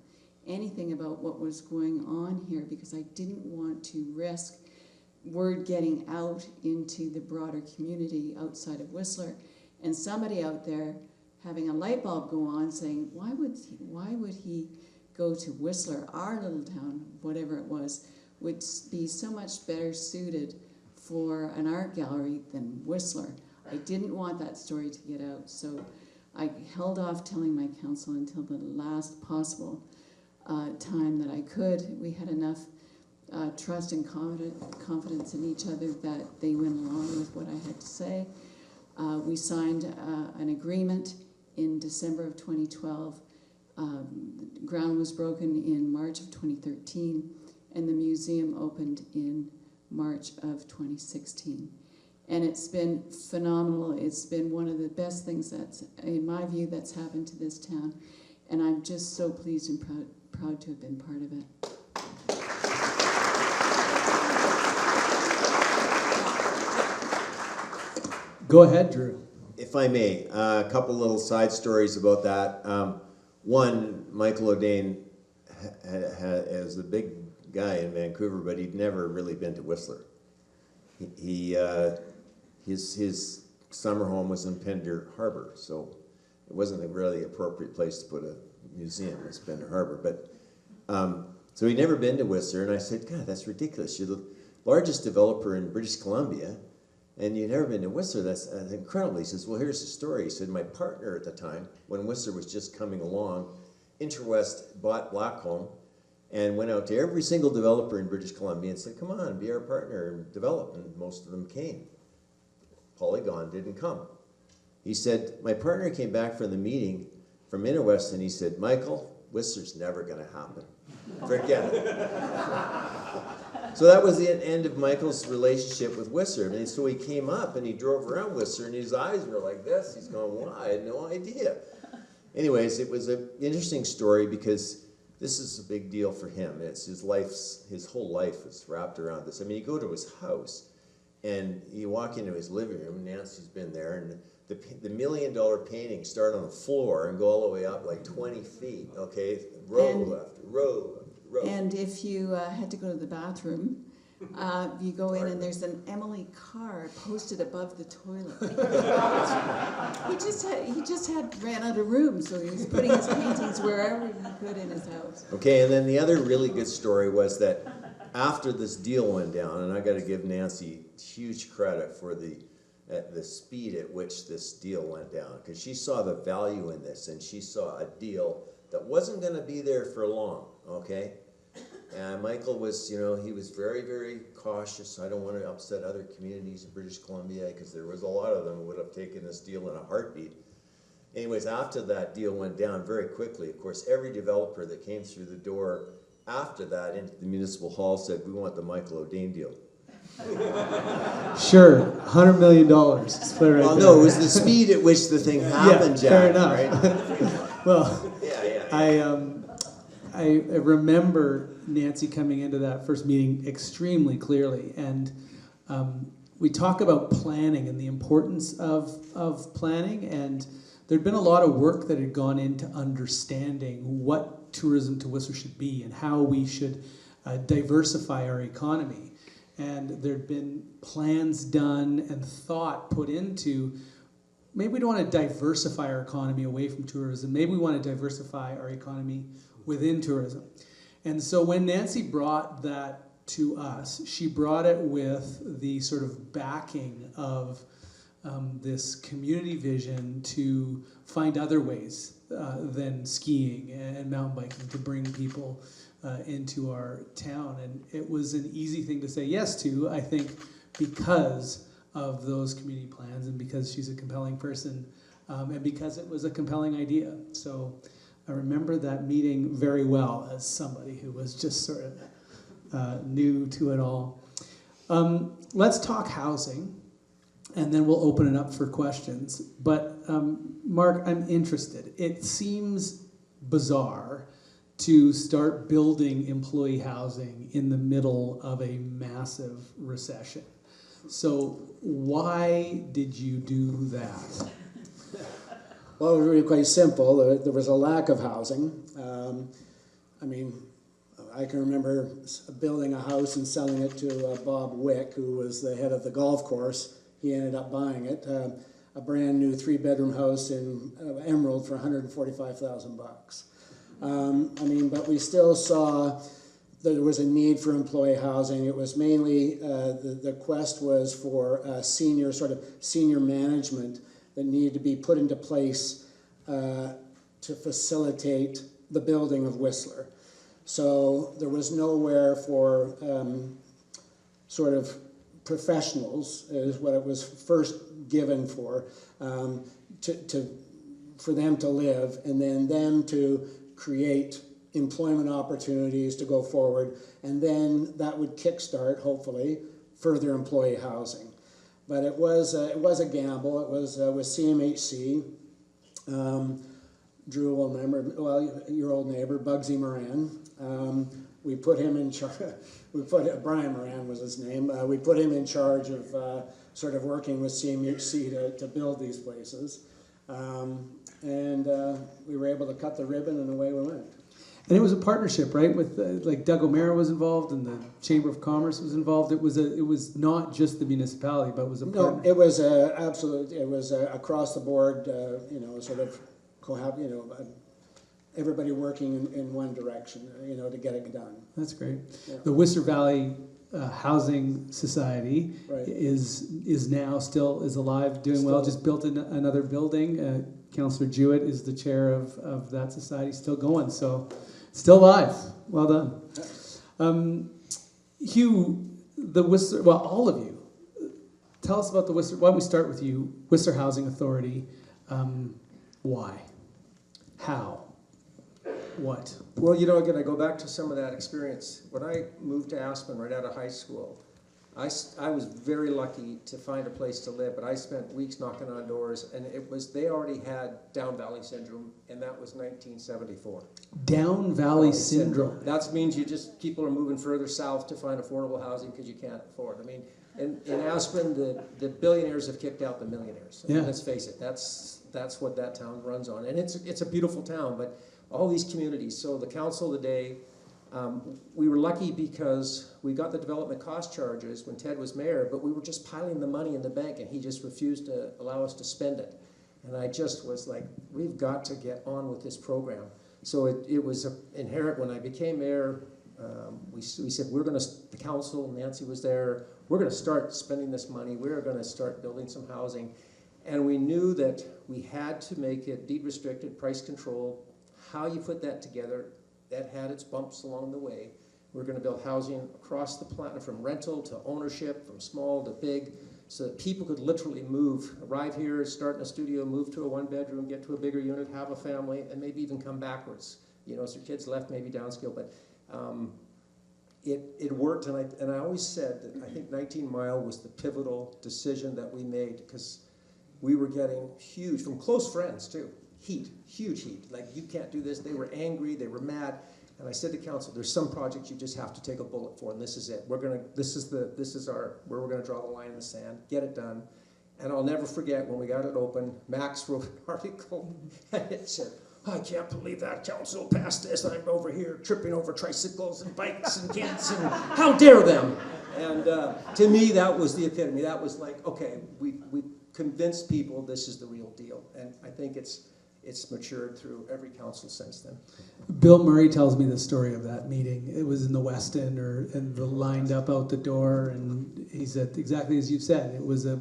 anything about what was going on here because I didn't want to risk word getting out into the broader community outside of Whistler, and somebody out there having a light bulb go on saying, why would he go to Whistler, our little town, whatever it was, would be so much better suited for an art gallery than Whistler. I didn't want that story to get out, so I held off telling my council until the last possible time that I could. We had enough trust and confidence in each other that they went along with what I had to say. We signed an agreement in December of 2012. Ground was broken in March of 2013, and the museum opened in March of 2016. And it's been phenomenal. It's been one of the best things that's, in my view, that's happened to this town. And I'm just so pleased and proud to have been part of it. Go ahead, Drew. If I may, a couple little side stories about that. One, Michael O'Dane is a big guy in Vancouver, but he'd never really been to Whistler. his summer home was in Pender Harbor, so it wasn't a really appropriate place to put a museum. It's Pender Harbor, but so he'd never been to Whistler, and I said, God, that's ridiculous. You're the largest developer in British Columbia, and you've never been to Whistler. That's incredible. He says, well, here's the story. He said, my partner at the time, when Whistler was just coming along, Interwest bought Blackcomb and went out to every single developer in British Columbia and said, come on, be our partner and develop. And most of them came. Polygon didn't come. He said, my partner came back from the meeting from Interwest and he said, Michael, Whistler's never going to happen. Forget it. So that was the end of Michael's relationship with Whistler. And so he came up and he drove around Whistler and his eyes were like this. He's going, well, I had no idea. Anyways, it was an interesting story because this is a big deal for him. It's his whole life is wrapped around this. I mean, you go to his house and you walk into his living room, Nancy's been there, and the $1 million paintings start on the floor and go all the way up like 20 feet, okay? Row after row after row. And if you had to go to the bathroom, you go in and there's an Emily Carr posted above the toilet. he just ran out of room, so he was putting his paintings wherever he could in his house. Okay, and then the other really good story was that after this deal went down, and I got to give Nancy huge credit for the speed at which this deal went down, because she saw the value in this, and she saw a deal that wasn't going to be there for long, okay? And Michael was, he was very, very cautious. I don't want to upset other communities in British Columbia, because there was a lot of them who would have taken this deal in a heartbeat. Anyways, after that deal went down very quickly, of course, every developer that came through the door after that into the municipal hall said, we want the Michael O'Dane deal. Sure, $100 million. Split right Well, there. no, it was the speed at which the thing happened, Jack. fair enough. Right? Well, Yeah. I remember Nancy coming into that first meeting extremely clearly, and we talk about planning and the importance of planning, and there'd been a lot of work that had gone into understanding what tourism to Whistler should be and how we should diversify our economy. And there'd been plans done and thought put into, maybe we don't want to diversify our economy away from tourism. Maybe we want to diversify our economy within tourism. And so when Nancy brought that to us, she brought it with the sort of backing of this community vision to find other ways than skiing and mountain biking to bring people into our town. And it was an easy thing to say yes to, I think, because of those community plans and because she's a compelling person and because it was a compelling idea. So I remember that meeting very well as somebody who was just sort of new to it all. Let's talk housing, and then we'll open it up for questions. But Mark, I'm interested. It seems bizarre to start building employee housing in the middle of a massive recession. So why did you do that? Well, it was really quite simple. There was a lack of housing. I can remember building a house and selling it to Bob Wick, who was the head of the golf course. He ended up buying it, a brand new 3-bedroom house in Emerald for $145,000. But we still saw that there was a need for employee housing. It was mainly, the quest was for senior management that needed to be put into place to facilitate the building of Whistler. So there was nowhere for sort of professionals, is what it was first given for them to live, and then them to create employment opportunities to go forward, and then that would kickstart, hopefully, further employee housing. But it was a gamble. It was with CMHC. Drew will remember, well, your old neighbor, Bugsy Moran. We put him in charge. Brian Moran was his name. We put him in charge of sort of working with CMHC to build these places. And we were able to cut the ribbon, and away we went. And it was a partnership, right? With like Doug O'Meara was involved, and the Chamber of Commerce was involved. It was not just the municipality, but it was a No, partner. it was absolutely, it was across the board, sort of everybody working in one direction, to get it done. That's great. Yeah. The Whistler Valley Housing Society Right. is now still is alive, doing well. Just built another building. Councillor Jewett is the chair of that society, still going. So, still alive. Well done. Hugh, the Whistler. Well, all of you. Tell us about the Whistler. Why don't we start with you? Whistler Housing Authority. Why? How? What? Well, again, I go back to some of that experience. When I moved to Aspen right out of high school, I was very lucky to find a place to live, but I spent weeks knocking on doors, and they already had Down Valley Syndrome, and that was 1974. Down Valley Syndrome. That means people are moving further south to find affordable housing because you can't afford. I mean, in Aspen, the billionaires have kicked out the millionaires. I mean, Yeah. let's face it, that's what that town runs on, and it's a beautiful town, but all these communities. So the council today, we were lucky because we got the development cost charges when Ted was mayor, but we were just piling the money in the bank, and he just refused to allow us to spend it. And I just was like, we've got to get on with this program. So it was inherent when I became mayor. We said, the council, Nancy was there, we're going to start spending this money. We're going to start building some housing. And we knew that we had to make it deed restricted, price controlled. How you put that together, that had its bumps along the way. We're going to build housing across the planet, from rental to ownership, from small to big, so that people could literally arrive here, start in a studio, move to a one-bedroom, get to a bigger unit, have a family, and maybe even come backwards. So kids left, maybe downscale, but it worked. And I always said that I think 19 Mile was the pivotal decision that we made, because we were getting huge, from close friends too, huge heat. Like, you can't do this. They were angry. They were mad. And I said to council, there's some projects you just have to take a bullet for, and this is it. Where we're gonna draw the line in the sand, get it done. And I'll never forget when we got it open, Max wrote an article and it said, I can't believe that council passed this. I'm over here tripping over tricycles and bikes and kids, and how dare them? And to me, that was the epitome. That was like, okay, we convinced people this is the real deal. And I think it's matured through every council since then. Bill Murray tells me the story of that meeting. It was in the West End, and the lined up out the door, and he said exactly as you said. It was a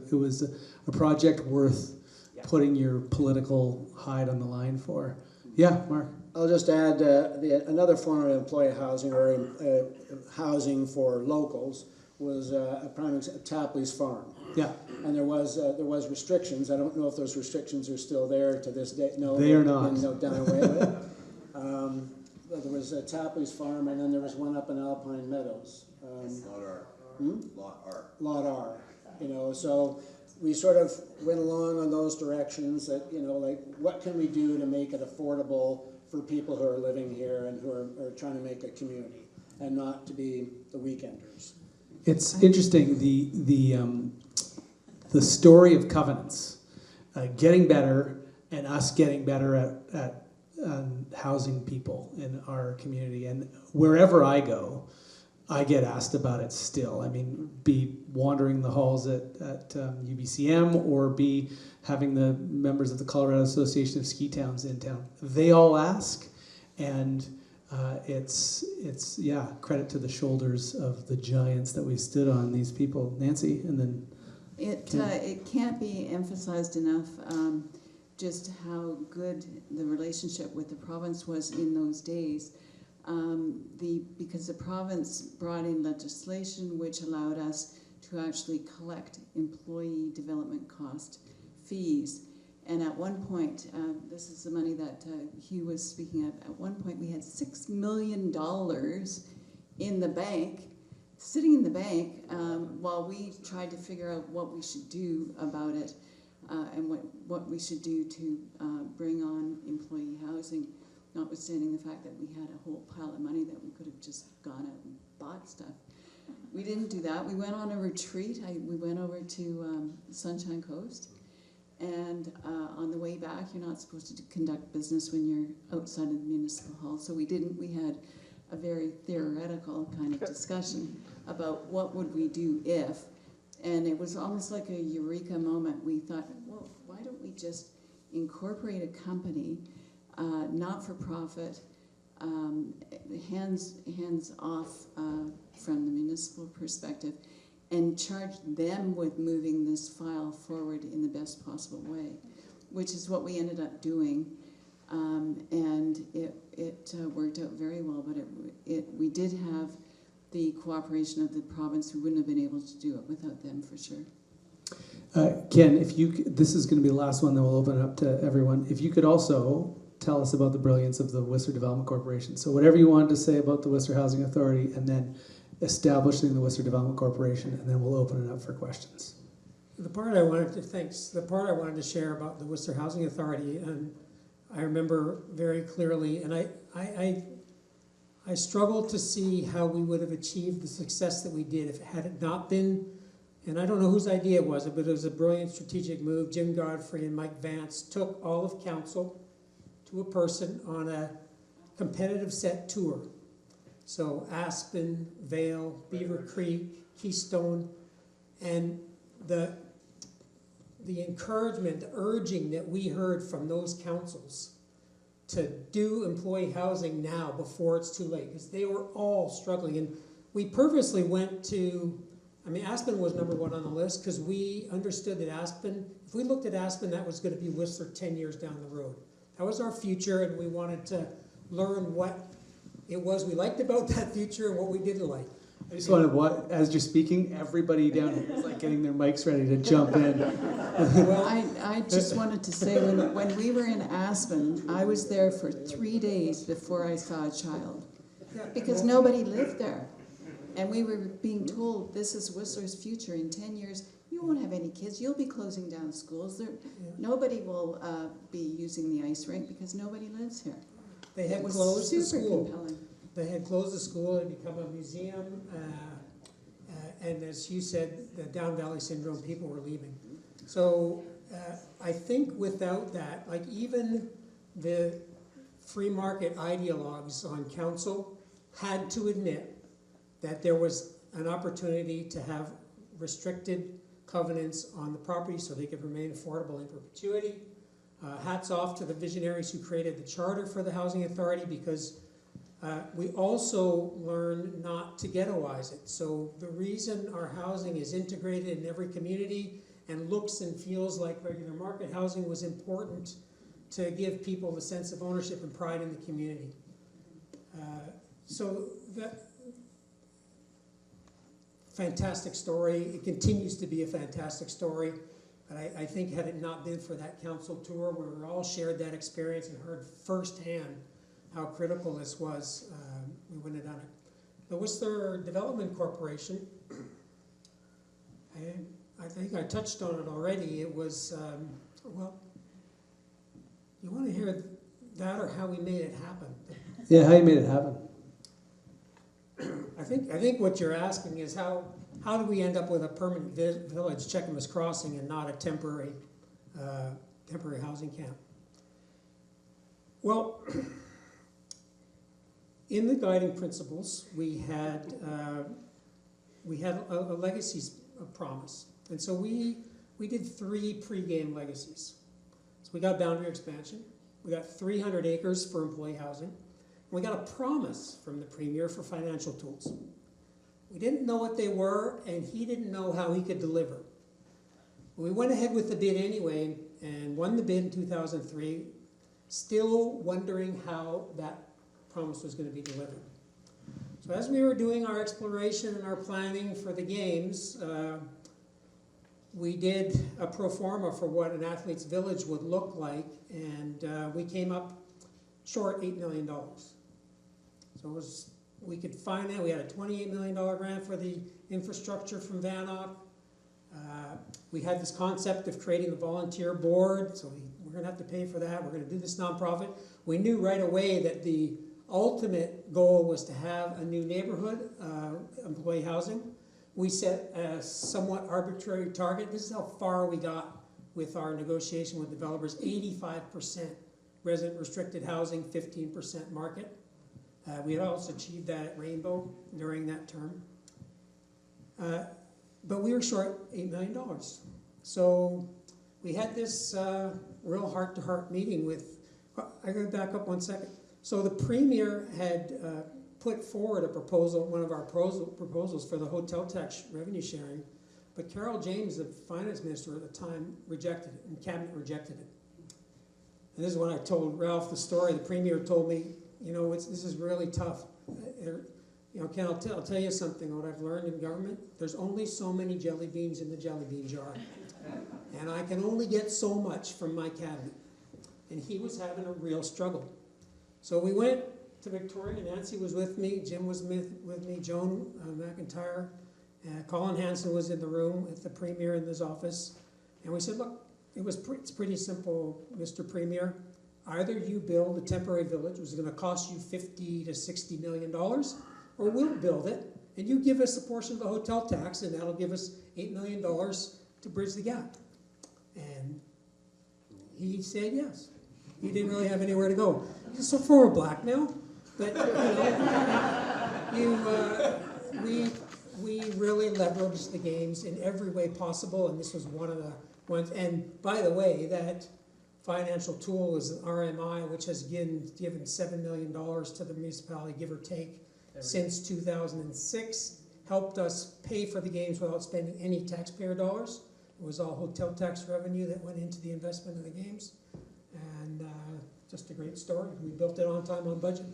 project worth putting your political hide on the line for. Yeah, Mark. I'll just add another form of employee housing, or housing for locals, was a prime example, Tapley's Farm. Yeah. And there was restrictions. I don't know if those restrictions are still there to this day. No, They are not. Been done away with. There was Tapley's Farm, and then there was one up in Alpine Meadows. Lot R. So we sort of went along on those directions. That like, what can we do to make it affordable for people who are living here and who are trying to make a community, and not to be the weekenders. It's interesting, the story of covenants, getting better, and us getting better at housing people in our community. And wherever I go, I get asked about it still. I mean, be wandering the halls at UBCM, or be having the members of the Colorado Association of Ski Towns in town. They all ask, and it's credit to the shoulders of the giants that we stood on, these people. Nancy, and then it can't be emphasized enough just how good the relationship with the province was in those days. Because the province brought in legislation which allowed us to actually collect employee development cost fees. And at one point, this is the money that Hugh was speaking of, at one point we had $6 million in the bank, sitting in the bank, while we tried to figure out what we should do about it, and what we should do to bring on employee housing, notwithstanding the fact that we had a whole pile of money that we could have just gone out and bought stuff. We didn't do that. We went on a retreat. We went over to Sunshine Coast, And on the way back, you're not supposed to conduct business when you're outside of the municipal hall. So we didn't. We had a very theoretical kind of discussion about what would we do if. And it was almost like a eureka moment. We thought, well, why don't we just incorporate a company, not-for-profit, hands off from the municipal perspective, and charge them with moving this file forward in the best possible way, which is what we ended up doing. And it worked out very well, but we did have the cooperation of the province. We wouldn't have been able to do it without them, for sure. Ken, this is going to be the last one, then we'll open it up to everyone. If you could also tell us about the brilliance of the Whistler Development Corporation. So whatever you wanted to say about the Whistler Housing Authority, and then establishing the Whistler Development Corporation, and then we'll open it up for questions. The part I wanted to share about the Whistler Housing Authority, and I remember very clearly, and I struggled to see how we would have achieved the success that we did if it had not been, and I don't know whose idea it was, but it was a brilliant strategic move. Jim Godfrey and Mike Vance took all of council to a person on a competitive set tour. So Aspen, Vale, Beaver Creek, Keystone, and the encouragement, the urging that we heard from those councils to do employee housing now before it's too late, because they were all struggling. And we purposely went to, Aspen was number one on the list because we understood that Aspen, if we looked at Aspen, that was going to be Whistler 10 years down the road. That was our future, and we wanted to learn what it was we liked about that future and what we didn't like. I just wanted, as you're speaking, everybody down here is like getting their mics ready to jump in. Well, I just wanted to say, when we were in Aspen, I was there for 3 days before I saw a child, because nobody lived there. And we were being told, this is Whistler's future. In 10 years, you won't have any kids. You'll be closing down schools. Nobody will be using the ice rink because nobody lives here. They had closed the school. Compelling. They had closed the school and become a museum, and as you said, the Down Valley Syndrome, people were leaving. So I think without that, like even the free market ideologues on council had to admit that there was an opportunity to have restricted covenants on the property so they could remain affordable in perpetuity. Hats off to the visionaries who created the charter for the Housing Authority, because we also learned not to ghettoize it. So the reason our housing is integrated in every community and looks and feels like regular market housing was important to give people the sense of ownership and pride in the community. So that fantastic story. It continues to be a fantastic story. But I think had it not been for that council tour where we all shared that experience and heard firsthand how critical this was, we wouldn't have done it. The Whistler Development Corporation, I think I touched on it already. It was, well, you want to hear that or how we made it happen? Yeah, how you made it happen? I think what you're asking is how do we end up with a permanent village, Cheakamus Crossing, and not a temporary housing camp? Well, in the guiding principles, we had a legacies promise, and so we did 3 pre-game legacies. So we got boundary expansion, we got 300 acres for employee housing, and we got a promise from the Premier for financial tools. We didn't know what they were, and he didn't know how he could deliver. We went ahead with the bid anyway and won the bid in 2003, still wondering how that promise was going to be delivered. So as we were doing our exploration and our planning for the games, we did a pro forma for what an athlete's village would look like, and we came up short $8 million. So it was, we could finance, we had a $28 million grant for the infrastructure from VANOC. We had this concept of creating a volunteer board, so we're going to have to pay for that. We're going to do this nonprofit. We knew right away that the ultimate goal was to have a new neighborhood, employee housing. We set a somewhat arbitrary target. This is how far we got with our negotiation with developers, 85% resident restricted housing, 15% market. We had also achieved that at Rainbow during that term. But we were short $8 million. So we had this real heart-to-heart meeting with, I gotta back up 1 second. So the Premier had put forward a proposal, one of our proposals for the hotel tax revenue sharing, but Carol James, the finance minister at the time, rejected it, and cabinet rejected it. And this is when I told Ralph the story. The Premier told me, you know, this is really tough. You know, Ken, I'll tell you something, what I've learned in government, there's only so many jelly beans in the jelly bean jar. And I can only get so much from my cabinet. And he was having a real struggle. So we went to Victoria. Nancy was with me, Jim was with me, Joan McIntyre, Colin Hansen was in the room with the Premier in his office. And we said, look, it's pretty simple, Mr. Premier. Either you build a temporary village, which is going to cost you $50 to $60 million, or we'll build it, and you give us a portion of the hotel tax, and that'll give us $8 million to bridge the gap. And he said yes. He didn't really have anywhere to go. It's a form of blackmail, but we really leveraged the games in every way possible, and this was one of the ones. And by the way, that financial tool is an RMI, which has given $7 million to the municipality, give or take, since 2006. Helped us pay for the games without spending any taxpayer dollars. It was all hotel tax revenue that went into the investment of the games. And just a great story. We built it on time, on budget.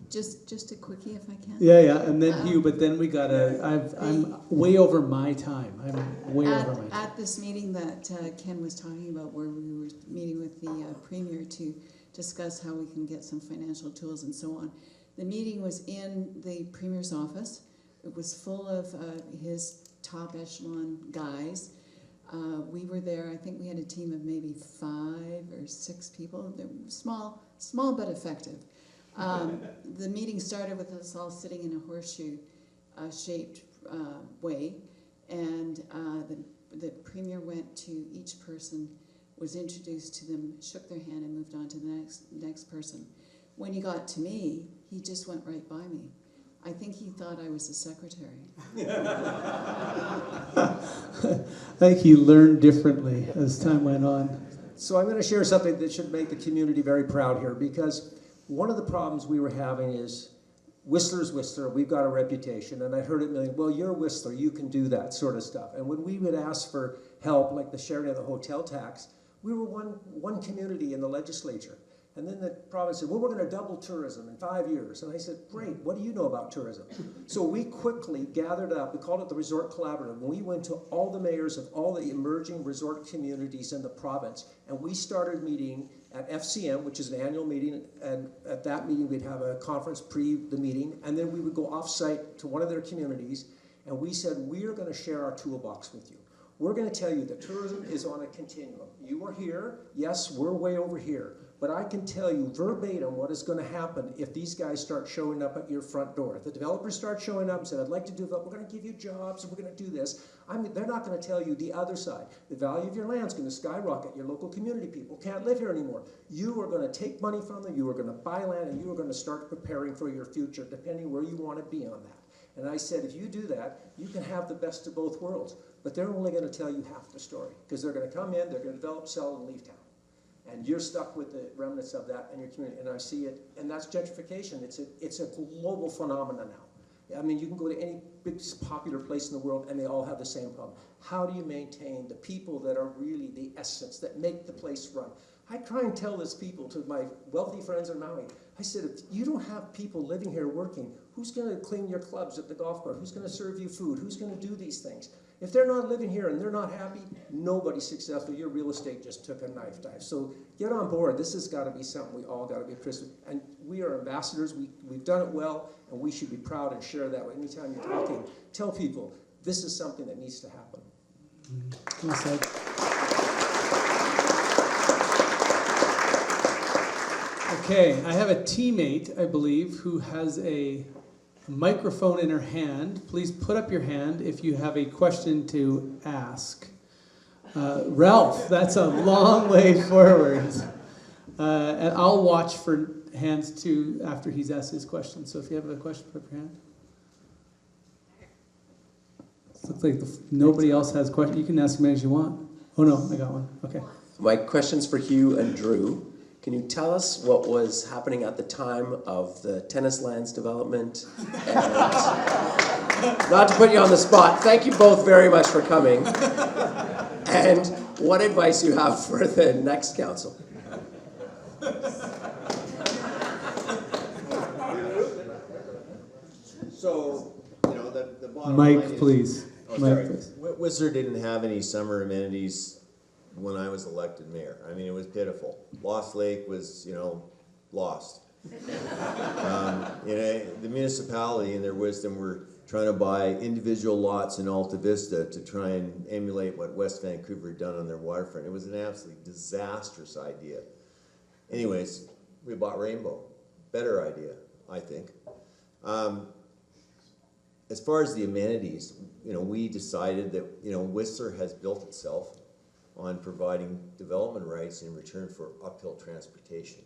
Just a quickie, if I can. Yeah, and then Hugh, but then we gotta, I'm way over my time. I'm way over my time. At this meeting that Ken was talking about, where we were meeting with the Premier to discuss how we can get some financial tools and so on, the meeting was in the Premier's office. It was full of his top echelon guys. We were there, I think we had a team of maybe 5 or 6 people. They were small but effective. The meeting started with us all sitting in a horseshoe-shaped way, and the Premier went to each person, was introduced to them, shook their hand, and moved on to the next person. When he got to me, he just went right by me. I think he thought I was a secretary. I think he learned differently as time went on. So I'm going to share something that should make the community very proud here, because one of the problems we were having is Whistler's Whistler, we've got a reputation, and I heard it million, well, you're Whistler, you can do that sort of stuff. And when we would ask for help, like the sharing of the hotel tax, we were one community in the legislature. And then the province said, well, we're going to double tourism in 5 years. And I said, great, what do you know about tourism? So we quickly gathered up, we called it the Resort Collaborative, and we went to all the mayors of all the emerging resort communities in the province, and we started meeting at FCM, which is an annual meeting, and at that meeting we'd have a conference pre the meeting, and then we would go off-site to one of their communities, and we said, we are going to share our toolbox with you. We're going to tell you that tourism is on a continuum. You are here, yes, we're way over here. But I can tell you verbatim what is going to happen if these guys start showing up at your front door. If the developers start showing up and said, I'd like to do that, we're going to give you jobs, and we're going to do this. They're not going to tell you the other side. The value of your land is going to skyrocket. Your local community people can't live here anymore. You are going to take money from them, you are going to buy land, and you are going to start preparing for your future, depending where you want to be on that. And I said, if you do that, you can have the best of both worlds. But they're only going to tell you half the story, because they're going to come in, they're going to develop, sell, and leave town. And you're stuck with the remnants of that in your community. And I see it, and that's gentrification. It's a global phenomenon now. I mean, you can go to any big popular place in the world, and they all have the same problem. How do you maintain the people that are really the essence, that make the place run? I try and tell this people, to my wealthy friends in Maui, I said, if you don't have people living here working, who's going to clean your clubs at the golf course? Who's going to serve you food? Who's going to do these things? If they're not living here and they're not happy, nobody's successful. Your real estate just took a knife dive. So get on board. This has got to be something we all got to be appreciative. And we are ambassadors. We've done it well, and we should be proud and share that. Anytime you're talking, tell people this is something that needs to happen. Well said. Okay, I have a teammate, I believe, who has a microphone in her hand. Please put up your hand if you have a question to ask. Ralph, that's a long way forward. And I'll watch for hands too after he's asked his question. So if you have a question, put up your hand. Looks like nobody else has a question. You can ask as many as you want. Oh no, I got one. Okay. My question's for Hugh and Drew. Can you tell us what was happening at the time of the tennis lands development? And not to put you on the spot, thank you both very much for coming. And what advice you have for the next council? So, you know, the bottom Mike, line is, please. Oh, Mike, sorry. please. Whistler didn't have any summer amenities when I was elected mayor. I mean, it was pitiful. Lost Lake was, you know, lost. You know, the municipality, in their wisdom, were trying to buy individual lots in Alta Vista to try and emulate what West Vancouver had done on their waterfront. It was an absolutely disastrous idea. Anyways, we bought Rainbow. Better idea, I think. As far as the amenities, you know, we decided that, you know, Whistler has built itself on providing development rights in return for uphill transportation,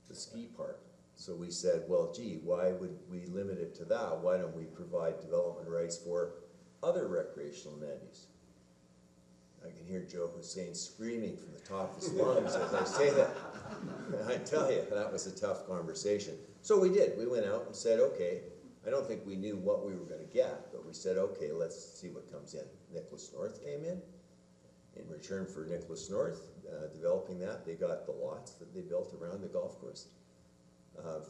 the ski park. So we said, well, gee, why would we limit it to that? Why don't we provide development rights for other recreational amenities? I can hear Joe Hussein screaming from the top of his lungs as I say that. I tell you, that was a tough conversation. So we did. We went out and said, okay, I don't think we knew what we were going to get, but we said, okay, let's see what comes in. Nicholas North came in. In return for Nicholas North developing that, they got the lots that they built around the golf course.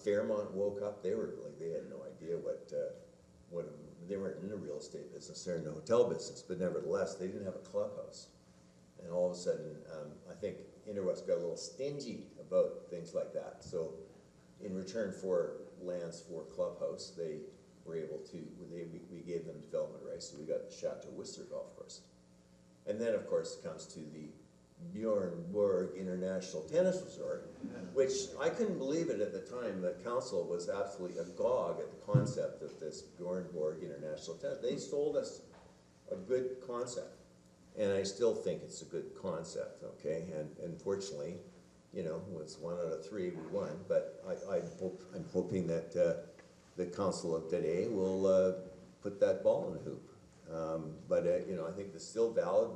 Fairmont woke up. They were like, they had no idea what they weren't in the real estate business. They're in the hotel business, but nevertheless, they didn't have a clubhouse. And all of a sudden, I think Interwest got a little stingy about things like that. So, in return for lands for clubhouse, they were able to. We gave them development rights, so we got the Chateau Whistler golf course. And then, of course, it comes to the Bjorn Borg International Tennis Resort, which I couldn't believe it at the time. The council was absolutely agog at the concept of this Bjorn Borg International Tennis. They sold us a good concept, and I still think it's a good concept, okay? And unfortunately, you know, it was 1 out of 3 we won, but I'm hoping that the council of today will put that ball in the hoop. But you know, I think it's still valid.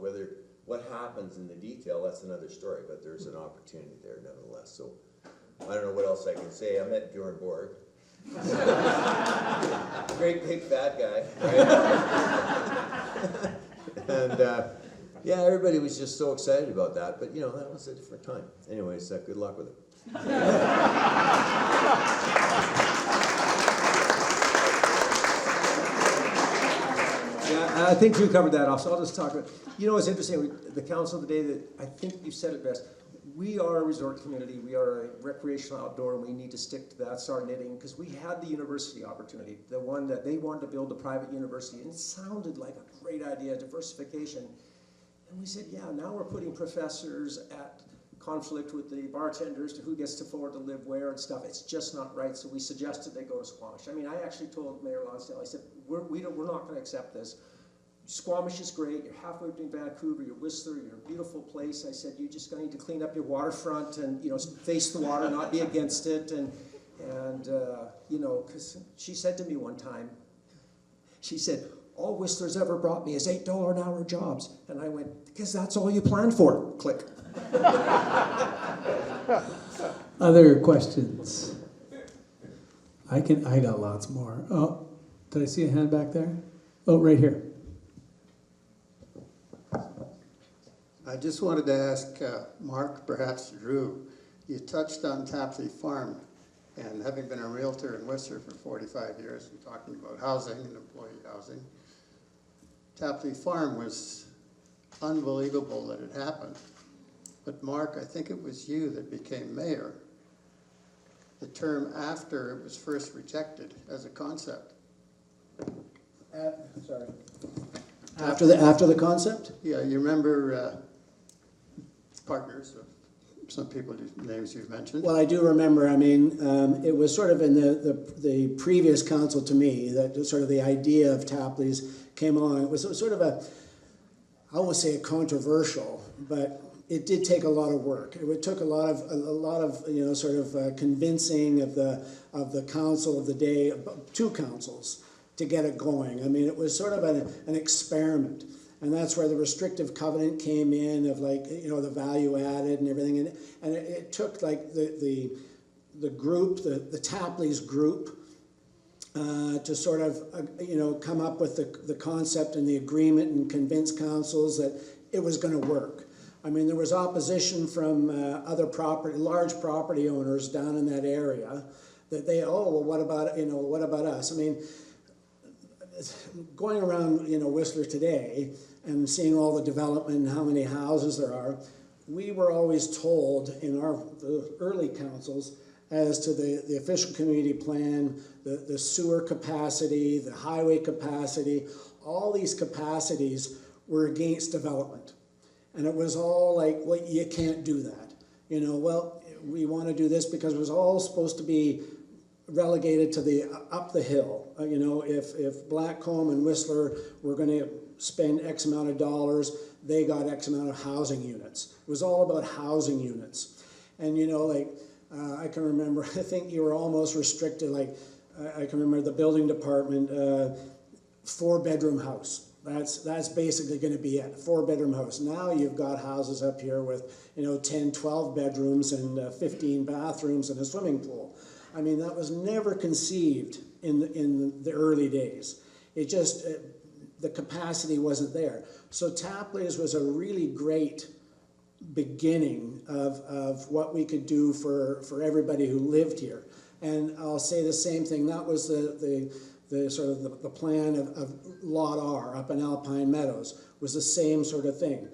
What happens in the detail, that's another story, but there's an opportunity there nevertheless. So I don't know what else I can say. I met Bjorn Borg. Great big fat guy, right? And yeah, everybody was just so excited about that, but you know, that was a different time. Anyways, good luck with it. Yeah, I think you covered that off, so I'll just talk about, you know, it's interesting, the council today, that I think you said it best. We are a resort community, we are a recreational outdoor, and we need to stick to that. That's our knitting, because we had the university opportunity, the one that they wanted to build a private university, and it sounded like a great idea, diversification. And we said, yeah, now we're putting professors at conflict with the bartenders to who gets to afford to live where and stuff. It's just not right, so we suggested they go to Squamish. I mean, I actually told Mayor Lonsdale, I said, we're not going to accept this. Squamish is great, you're halfway between Vancouver, you're Whistler, you're a beautiful place. I said, you're just going to need to clean up your waterfront and, you know, face the water, not be against it. And you know, because she said to me one time, she said, all Whistler's ever brought me is $8 an hour jobs. And I went, because that's all you planned for. Click. Other questions? I got lots more. Oh, did I see a hand back there? Oh, right here. I just wanted to ask Mark, perhaps Drew, you touched on Tapley Farm, and having been a realtor in Whistler for 45 years and talking about housing and employee housing, Tapley Farm was unbelievable that it happened. But Mark, I think it was you that became mayor the term after it was first rejected as a concept. Sorry. After the concept? Yeah, you remember partners of some people, names you've mentioned. Well, I do remember. I mean, it was sort of in the previous council to me that sort of the idea of Tapley's came along. It was sort of I won't say controversial, but it did take a lot of work. It took a lot of sort of convincing of the council of the day, 2 councils, to get it going. I mean, it was sort of an experiment, and that's where the restrictive covenant came in of the value added and everything, and it took like the group, the Tapley's group, to sort of come up with the concept and the agreement and convince councils that it was going to work. I mean, there was opposition from other large property owners down in that area that well, what about us? I mean, going around Whistler today and seeing all the development and how many houses there are, we were always told in the early councils as to the official community plan, the sewer capacity, the highway capacity, all these capacities were against development. And it was all like, well, you can't do that. Well, we want to do this because it was all supposed to be relegated to up the hill. If Blackcomb and Whistler were going to spend X amount of dollars, they got X amount of housing units. It was all about housing units. And I can remember, I think you were almost restricted, I can remember the building department, 4-bedroom house. That's basically going to be it, 4-bedroom house. Now you've got houses up here with 10, 12 bedrooms and 15 bathrooms and a swimming pool. I mean, that was never conceived in the early days. It just, the capacity wasn't there. So Tapley's was a really great beginning of what we could do for everybody who lived here. And I'll say the same thing. That was the sort of the plan of Lot R up in Alpine Meadows, was the same sort of thing.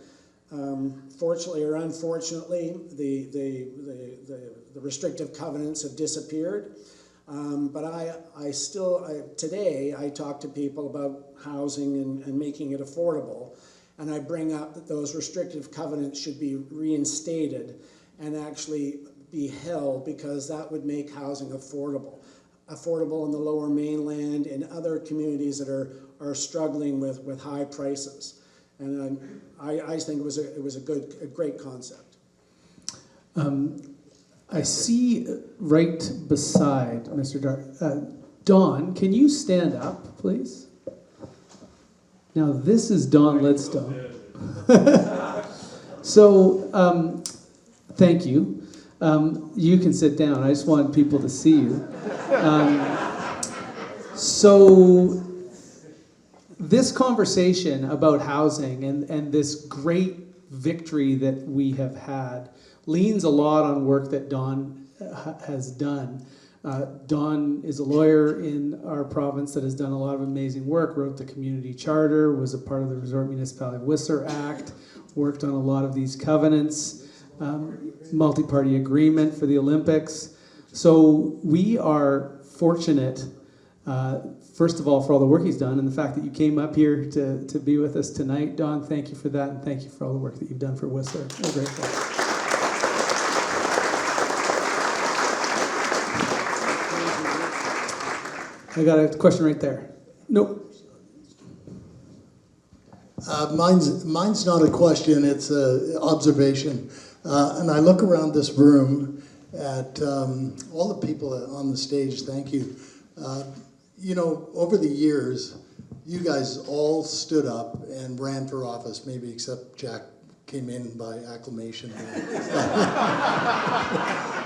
Fortunately or unfortunately, the restrictive covenants have disappeared. But today I talk to people about housing and making it affordable. And I bring up that those restrictive covenants should be reinstated and actually be held, because that would make housing affordable in the Lower Mainland and other communities that are struggling with high prices. And I think it was a great concept. I see right beside Mr. Don, can you stand up, please? Now this is Don Lidstone. So, thank you. You can sit down. I just want people to see you. So this conversation about housing and this great victory that we have had leans a lot on work that Don has done. Don is a lawyer in our province that has done a lot of amazing work, wrote the community charter, was a part of the Resort Municipality of Whistler Act, worked on a lot of these covenants, multi-party agreement for the Olympics. So we are fortunate, first of all, for all the work he's done, and the fact that you came up here to be with us tonight. Don, thank you for that, and thank you for all the work that you've done for Whistler. We're grateful. I got a question right there. Nope. Mine's not a question, it's an observation. And I look around this room at all the people on the stage, thank you. Over the years, you guys all stood up and ran for office, maybe except Jack came in by acclamation.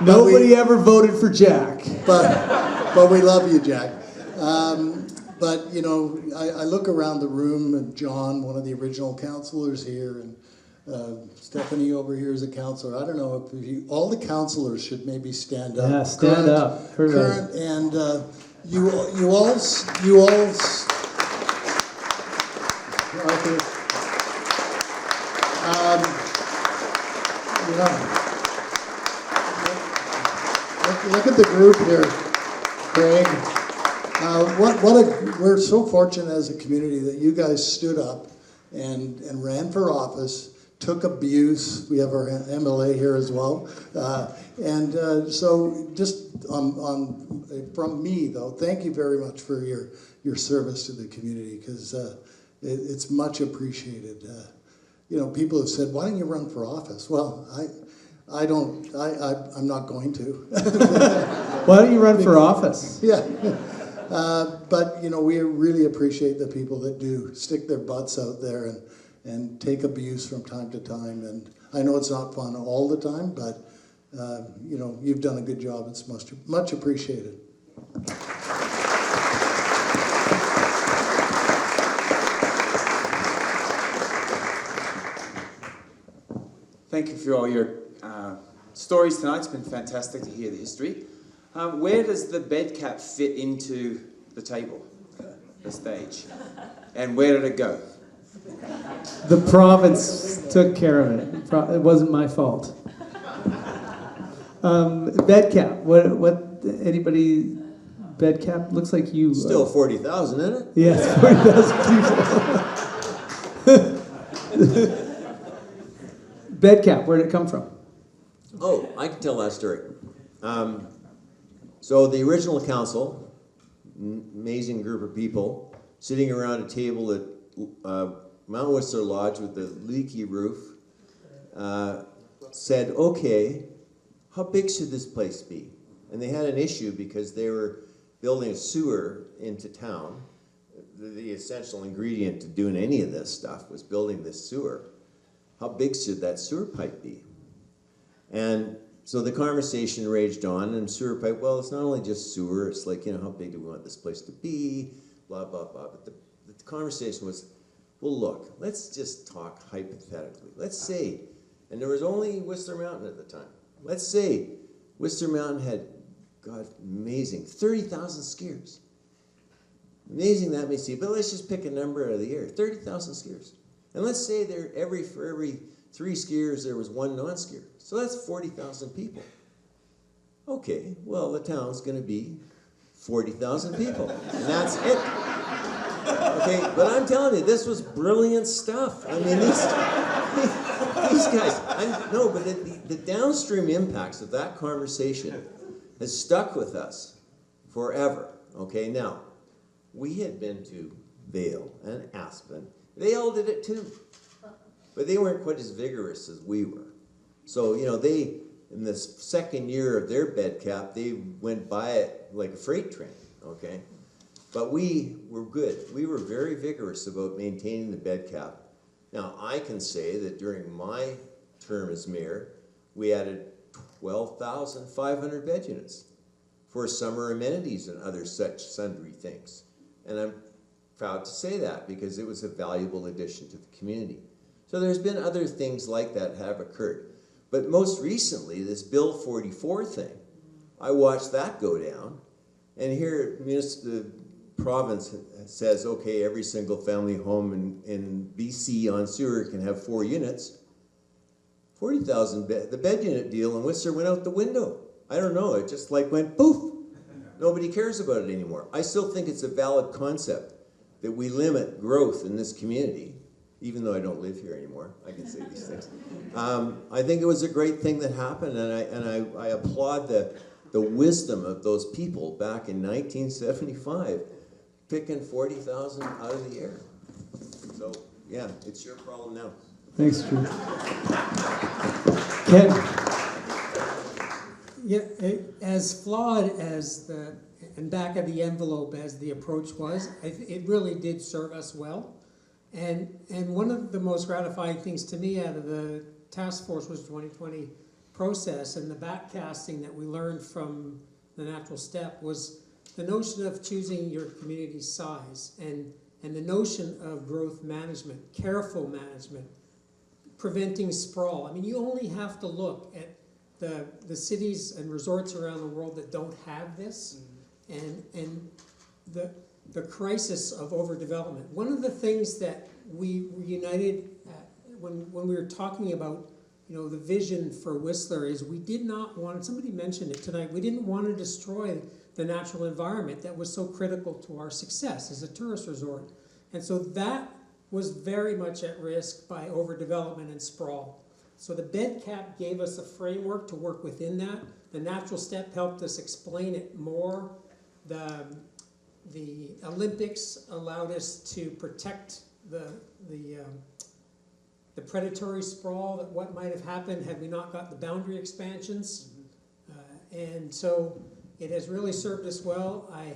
Nobody ever voted for Jack. But we love you, Jack. But I look around the room, and John, one of the original councillors here, and Stephanie over here is a councillor. I don't know if all the councillors should maybe stand up. Yeah, stand up. Current, and you all. Look at the group here, Craig. We're so fortunate as a community that you guys stood up and ran for office, took abuse. We have our MLA here as well. So just from me, though, thank you very much for your service to the community, because it's much appreciated. people have said, why don't you run for office? Well, I'm not going to. Why don't you run for office? Yeah. But, we really appreciate the people that do stick their butts out there and take abuse from time to time. And I know it's not fun all the time, but, you've done a good job. It's much appreciated. Thank you for all your stories tonight. It's been fantastic to hear the history. Where does the bed cap fit into the table, the stage? And where did it go? The province took care of it. It wasn't my fault. Bed cap. What? Anybody? Bed cap looks like you. Still 40,000, isn't it? Yes, 40,000 people. Bed cap. Where did it come from? Oh, I can tell that story. So the original council, amazing group of people, sitting around a table at Mount Whistler Lodge with the leaky roof, said, okay, how big should this place be? And they had an issue because they were building a sewer into town. The essential ingredient to doing any of this stuff was building this sewer. How big should that sewer pipe be? And so the conversation raged on, and sewer pipe, well, it's not only just sewer, it's like, how big do we want this place to be, blah, blah, blah. But the conversation was, well, look, let's just talk hypothetically. Let's say, and there was only Whistler Mountain at the time. Let's say Whistler Mountain had, God, amazing, 30,000 skiers. Amazing that may seem, but let's just pick a number out of the air, 30,000 skiers. And let's say for every 3 skiers, there was 1 non-skier. So that's 40,000 people. Okay, well, the town's going to be 40,000 people. And that's it. Okay, but I'm telling you, this was brilliant stuff. I mean, these guys, but the downstream impacts of that conversation has stuck with us forever. Okay, now, we had been to Vail and Aspen. They all did it too. But they weren't quite as vigorous as we were. So, they, in this second year of their bed cap, they went by it like a freight train, okay? But we were good. We were very vigorous about maintaining the bed cap. Now, I can say that during my term as mayor, we added 12,500 bed units for summer amenities and other such sundry things. And I'm proud to say that because it was a valuable addition to the community. So there's been other things like that have occurred. But most recently, this Bill 44 thing, I watched that go down, and here the province says, okay, every single family home in BC on sewer can have 4 units. 40,000 bed, the bed unit deal in Whistler went out the window. I don't know, it just went poof. Nobody cares about it anymore. I still think it's a valid concept that we limit growth in this community. Even though I don't live here anymore, I can say these things. I think it was a great thing that happened, and I applaud the wisdom of those people back in 1975, picking 40,000 out of the air. So, yeah, it's your problem now. Thanks, Drew. Ken? Yeah, as flawed as and back of the envelope as the approach was, it really did serve us well. And one of the most gratifying things to me out of the task force was 2020 process, and the backcasting that we learned from the natural step was the notion of choosing your community size and the notion of growth management, careful management, preventing sprawl. I mean, you only have to look at the cities and resorts around the world that don't have this, and the crisis of overdevelopment. One of the things that we united when we were talking about the vision for Whistler is we did not want, somebody mentioned it tonight, we didn't want to destroy the natural environment that was so critical to our success as a tourist resort. And so that was very much at risk by overdevelopment and sprawl. So the bed cap gave us a framework to work within that. The natural step helped us explain it more. The Olympics allowed us to protect the the predatory sprawl, that what might have happened had we not got the boundary expansions. And so it has really served us well. I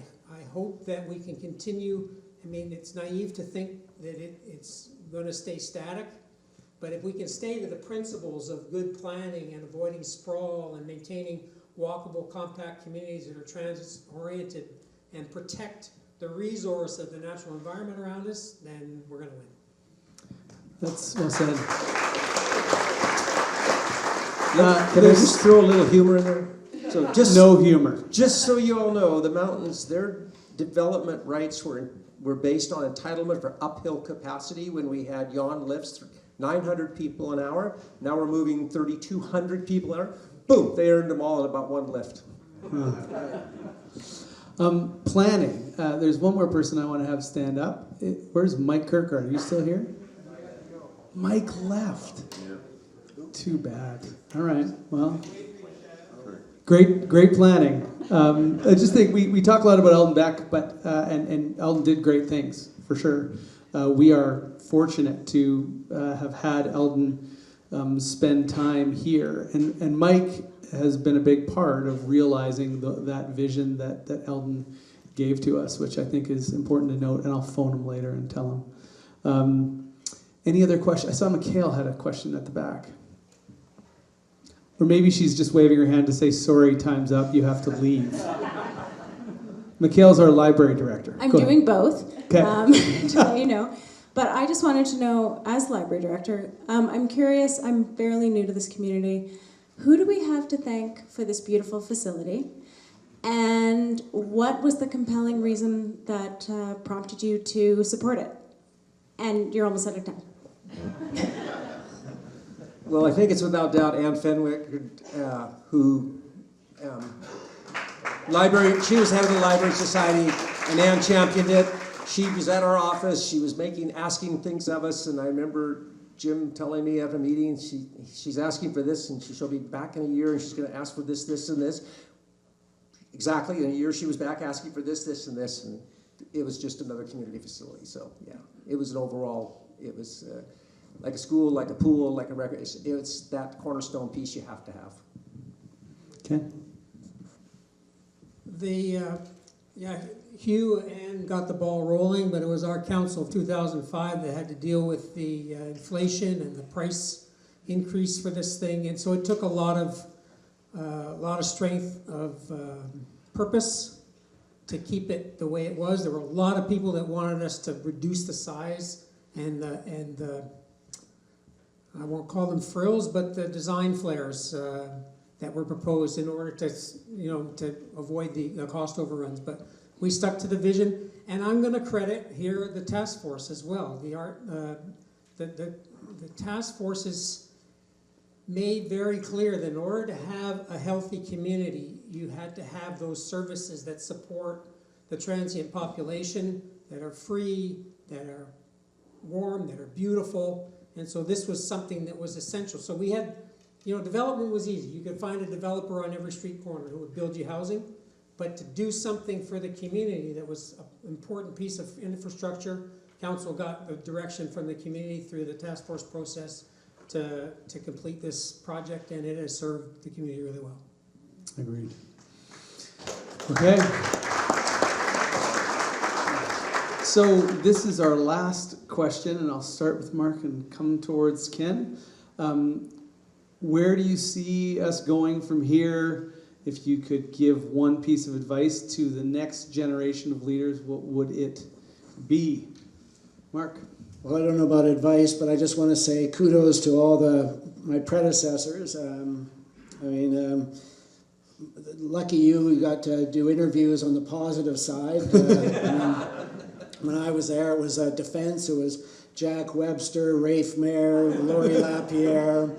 hope that we can continue. I mean, it's naive to think that it's going to stay static, but if we can stay to the principles of good planning and avoiding sprawl and maintaining walkable, compact communities that are transit-oriented and protect the resource of the natural environment around us, then we're going to win. That's well said. Can I just throw a little humor in there? So just no humor. Just so you all know, the mountains, their development rights were based on entitlement for uphill capacity when we had yawn lifts, 900 people an hour. Now we're moving 3,200 people an hour. Boom, they earned them all in about one lift. Planning. There's one more person I want to have stand up. Where's Mike Kirkard? Are you still here? Mike left. Too bad. All right. Well, great planning. I just think we talk a lot about Eldon Beck, but and Eldon did great things for sure. We are fortunate to have had Eldon spend time here, and Mike has been a big part of realizing that vision that Eldon gave to us, which I think is important to note. And I'll phone him later and tell him. Any other questions? I saw Mikhail had a question at the back. Or maybe she's just waving her hand to say, sorry, time's up, you have to leave. Mikhail's our library director. I'm doing both, Okay. to let you know. But I just wanted to know, as library director, I'm curious, I'm fairly new to this community. Who do we have to thank for this beautiful facility? And what was the compelling reason that prompted you to support it? And you're almost out of time. Well, I think it's without doubt Ann Fenwick, who she was head of the Library Society, and Ann championed it. She was at our office. She was asking things of us, and I remember Jim telling me at a meeting, she's asking for this, and she'll be back in a year, and she's going to ask for this, this, and this. Exactly, in a year she was back asking for this, this, and this, and it was just another community facility. So yeah, it was an overall. It was like a school, like a pool, like a recreation. It's that cornerstone piece you have to have. Okay. Hugh and got the ball rolling, but it was our council of 2005 that had to deal with the inflation and the price increase for this thing, and so it took a lot of strength of purpose to keep it the way it was. There were a lot of people that wanted us to reduce the size and I won't call them frills, but the design flares that were proposed in order to avoid the cost overruns. But we stuck to the vision, and I'm going to credit here the task force as well. The task forces made very clear that in order to have a healthy community, you had to have those services that support the transient population, that are free, that are warm, that are beautiful. And so this was something that was essential. So we had, development was easy. You could find a developer on every street corner who would build you housing. But to do something for the community that was an important piece of infrastructure, council got the direction from the community through the task force process to complete this project, and it has served the community really well. Agreed. Okay. So this is our last question, and I'll start with Mark and come towards Ken. Where do you see us going from here? If you could give one piece of advice to the next generation of leaders, what would it be? Mark? Well, I don't know about advice, but I just want to say kudos to all my predecessors. Lucky you got to do interviews on the positive side. When I was there, it was defense. It was Jack Webster, Rafe Mayer, Laurie Lapierre,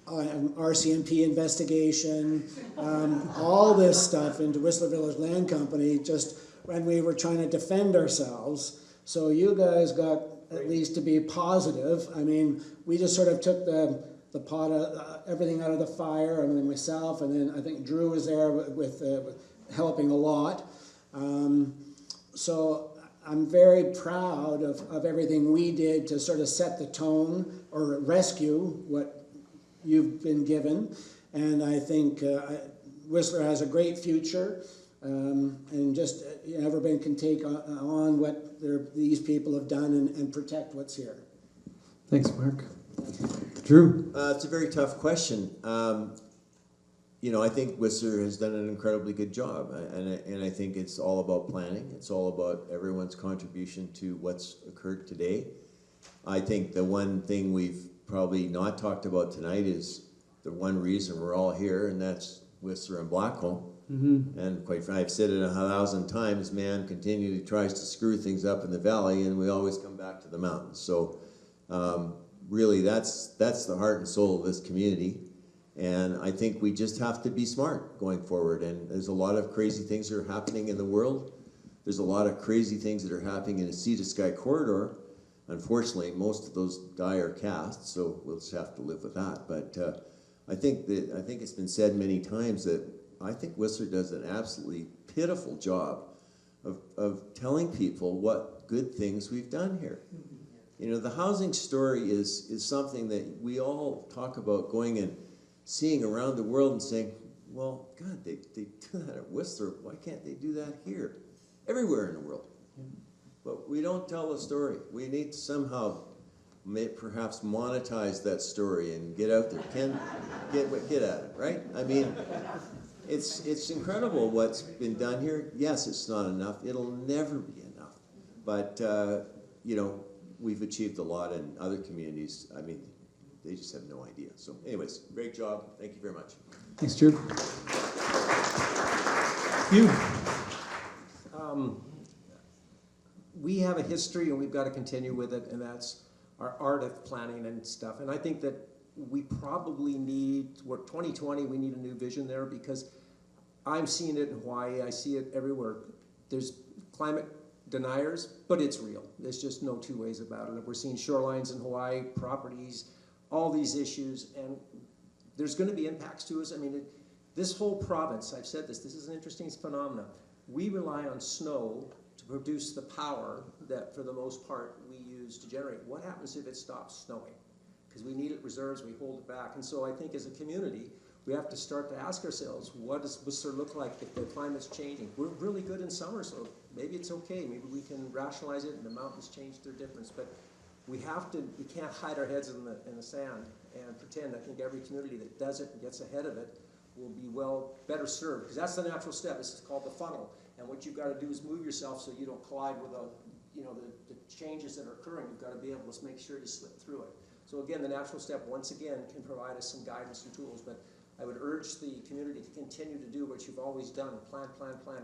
RCMP investigation, all this stuff into Whistler Village Land Company, just when we were trying to defend ourselves. So you guys got at least to be positive. I mean, we just sort of took the pot of everything out of the fire. I mean, myself, and then I think Drew was there with helping a lot. So I'm very proud of everything we did to sort of set the tone or rescue what you've been given. And I think Whistler has a great future, and just everybody can take on what these people have done and protect what's here. Thanks, Mark. Drew? It's a very tough question. I think Whistler has done an incredibly good job, and I think it's all about planning. It's all about everyone's contribution to what's occurred today. I think the one thing we've probably not talked about tonight is the one reason we're all here, and that's Whistler and Blackwell. Mm-hmm. And quite frankly, I've said it 1,000 times, man continually tries to screw things up in the valley, and we always come back to the mountains. So really, that's the heart and soul of this community. And I think we just have to be smart going forward. And there's a lot of crazy things that are happening in the world. There's a lot of crazy things that are happening in the Sea to Sky corridor. Unfortunately, most of those die are cast, so we'll just have to live with that. But I think it's been said many times that I think Whistler does an absolutely pitiful job of telling people what good things we've done here. The housing story is something that we all talk about going and seeing around the world and saying, well, God, they do that at Whistler. Why can't they do that here? Everywhere in the world. But we don't tell the story. We need to somehow perhaps monetize that story and get out there. Get at it, right? I mean, it's incredible what's been done here. Yes, it's not enough. It'll never be enough. But, we've achieved a lot in other communities. I mean, they just have no idea. So anyways, great job. Thank you very much. Thanks, Drew. Hugh? We have a history and we've got to continue with it, and that's our art of planning and stuff. And I think that we probably need, we're 2020, we need a new vision there, because I'm seeing it in Hawaii, I see it everywhere. There's climate deniers, but it's real. There's just no two ways about it. We're seeing shorelines in Hawaii, properties, all these issues, and there's going to be impacts to us. I mean, this whole province, I've said this is an interesting phenomenon. We rely on snow to produce the power that, for the most part, we use to generate. What happens if it stops snowing? Because we need it reserves, we hold it back. And so I think as a community, we have to start to ask ourselves, what does Whistler look like if the climate's changing? We're really good in summer, so maybe it's okay. Maybe we can rationalize it and the mountains change their difference. But we can't hide our heads in the sand and pretend. I think every community that does it and gets ahead of it will be better served, because that's the natural step. This is called the funnel. And what you've got to do is move yourself so you don't collide with the changes that are occurring. You've got to be able to make sure you slip through it. So again, the natural step, once again, can provide us some guidance and tools. But I would urge the community to continue to do what you've always done. Plan,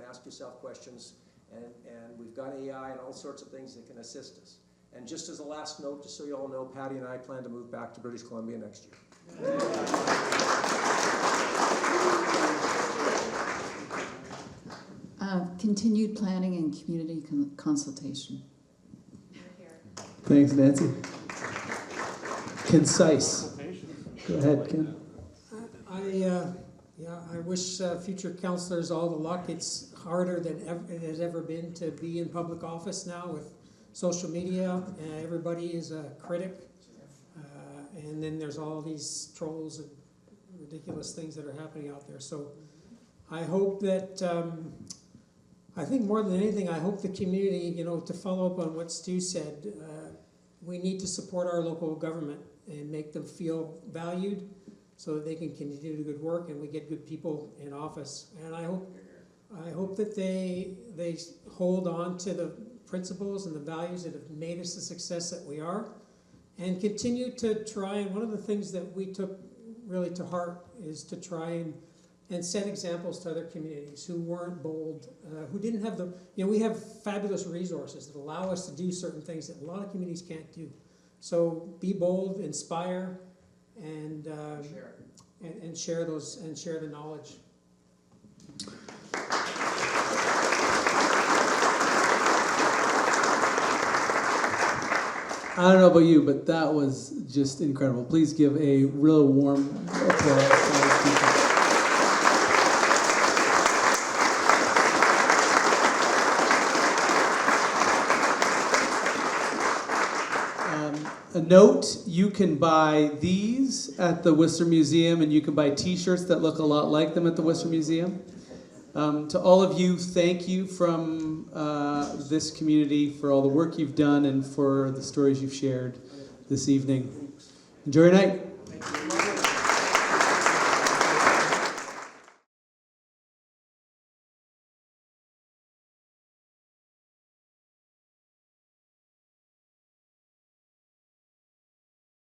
ask yourself questions. And we've got AI and all sorts of things that can assist us. And just as a last note, just so you all know, Patty and I plan to move back to British Columbia next year. Continued planning and community consultation. Thanks, Nancy. Concise. Go ahead, Ken. I wish future councillors all the luck. It's harder than it has ever been to be in public office now with social media. Everybody is a critic. And then there's all these trolls and ridiculous things that are happening out there. So I hope that, I think more than anything, I hope the community, to follow up on what Stu said, we need to support our local government and make them feel valued so that they can continue to do good work and we get good people in office. And I hope that they hold on to the principles and the values that have made us the success that we are, and continue to try. And one of the things that we took really to heart is to try and set examples to other communities who weren't bold, who didn't have we have fabulous resources that allow us to do certain things that a lot of communities can't do. So be bold, inspire, and share the knowledge. I don't know about you, but that was just incredible. Please give a real warm applause to those people. note, you can buy these at the Whistler Museum, and you can buy t-shirts that look a lot like them at the Whistler Museum. To all of you, thank you from this community for all the work you've done and for the stories you've shared this evening. Enjoy your night.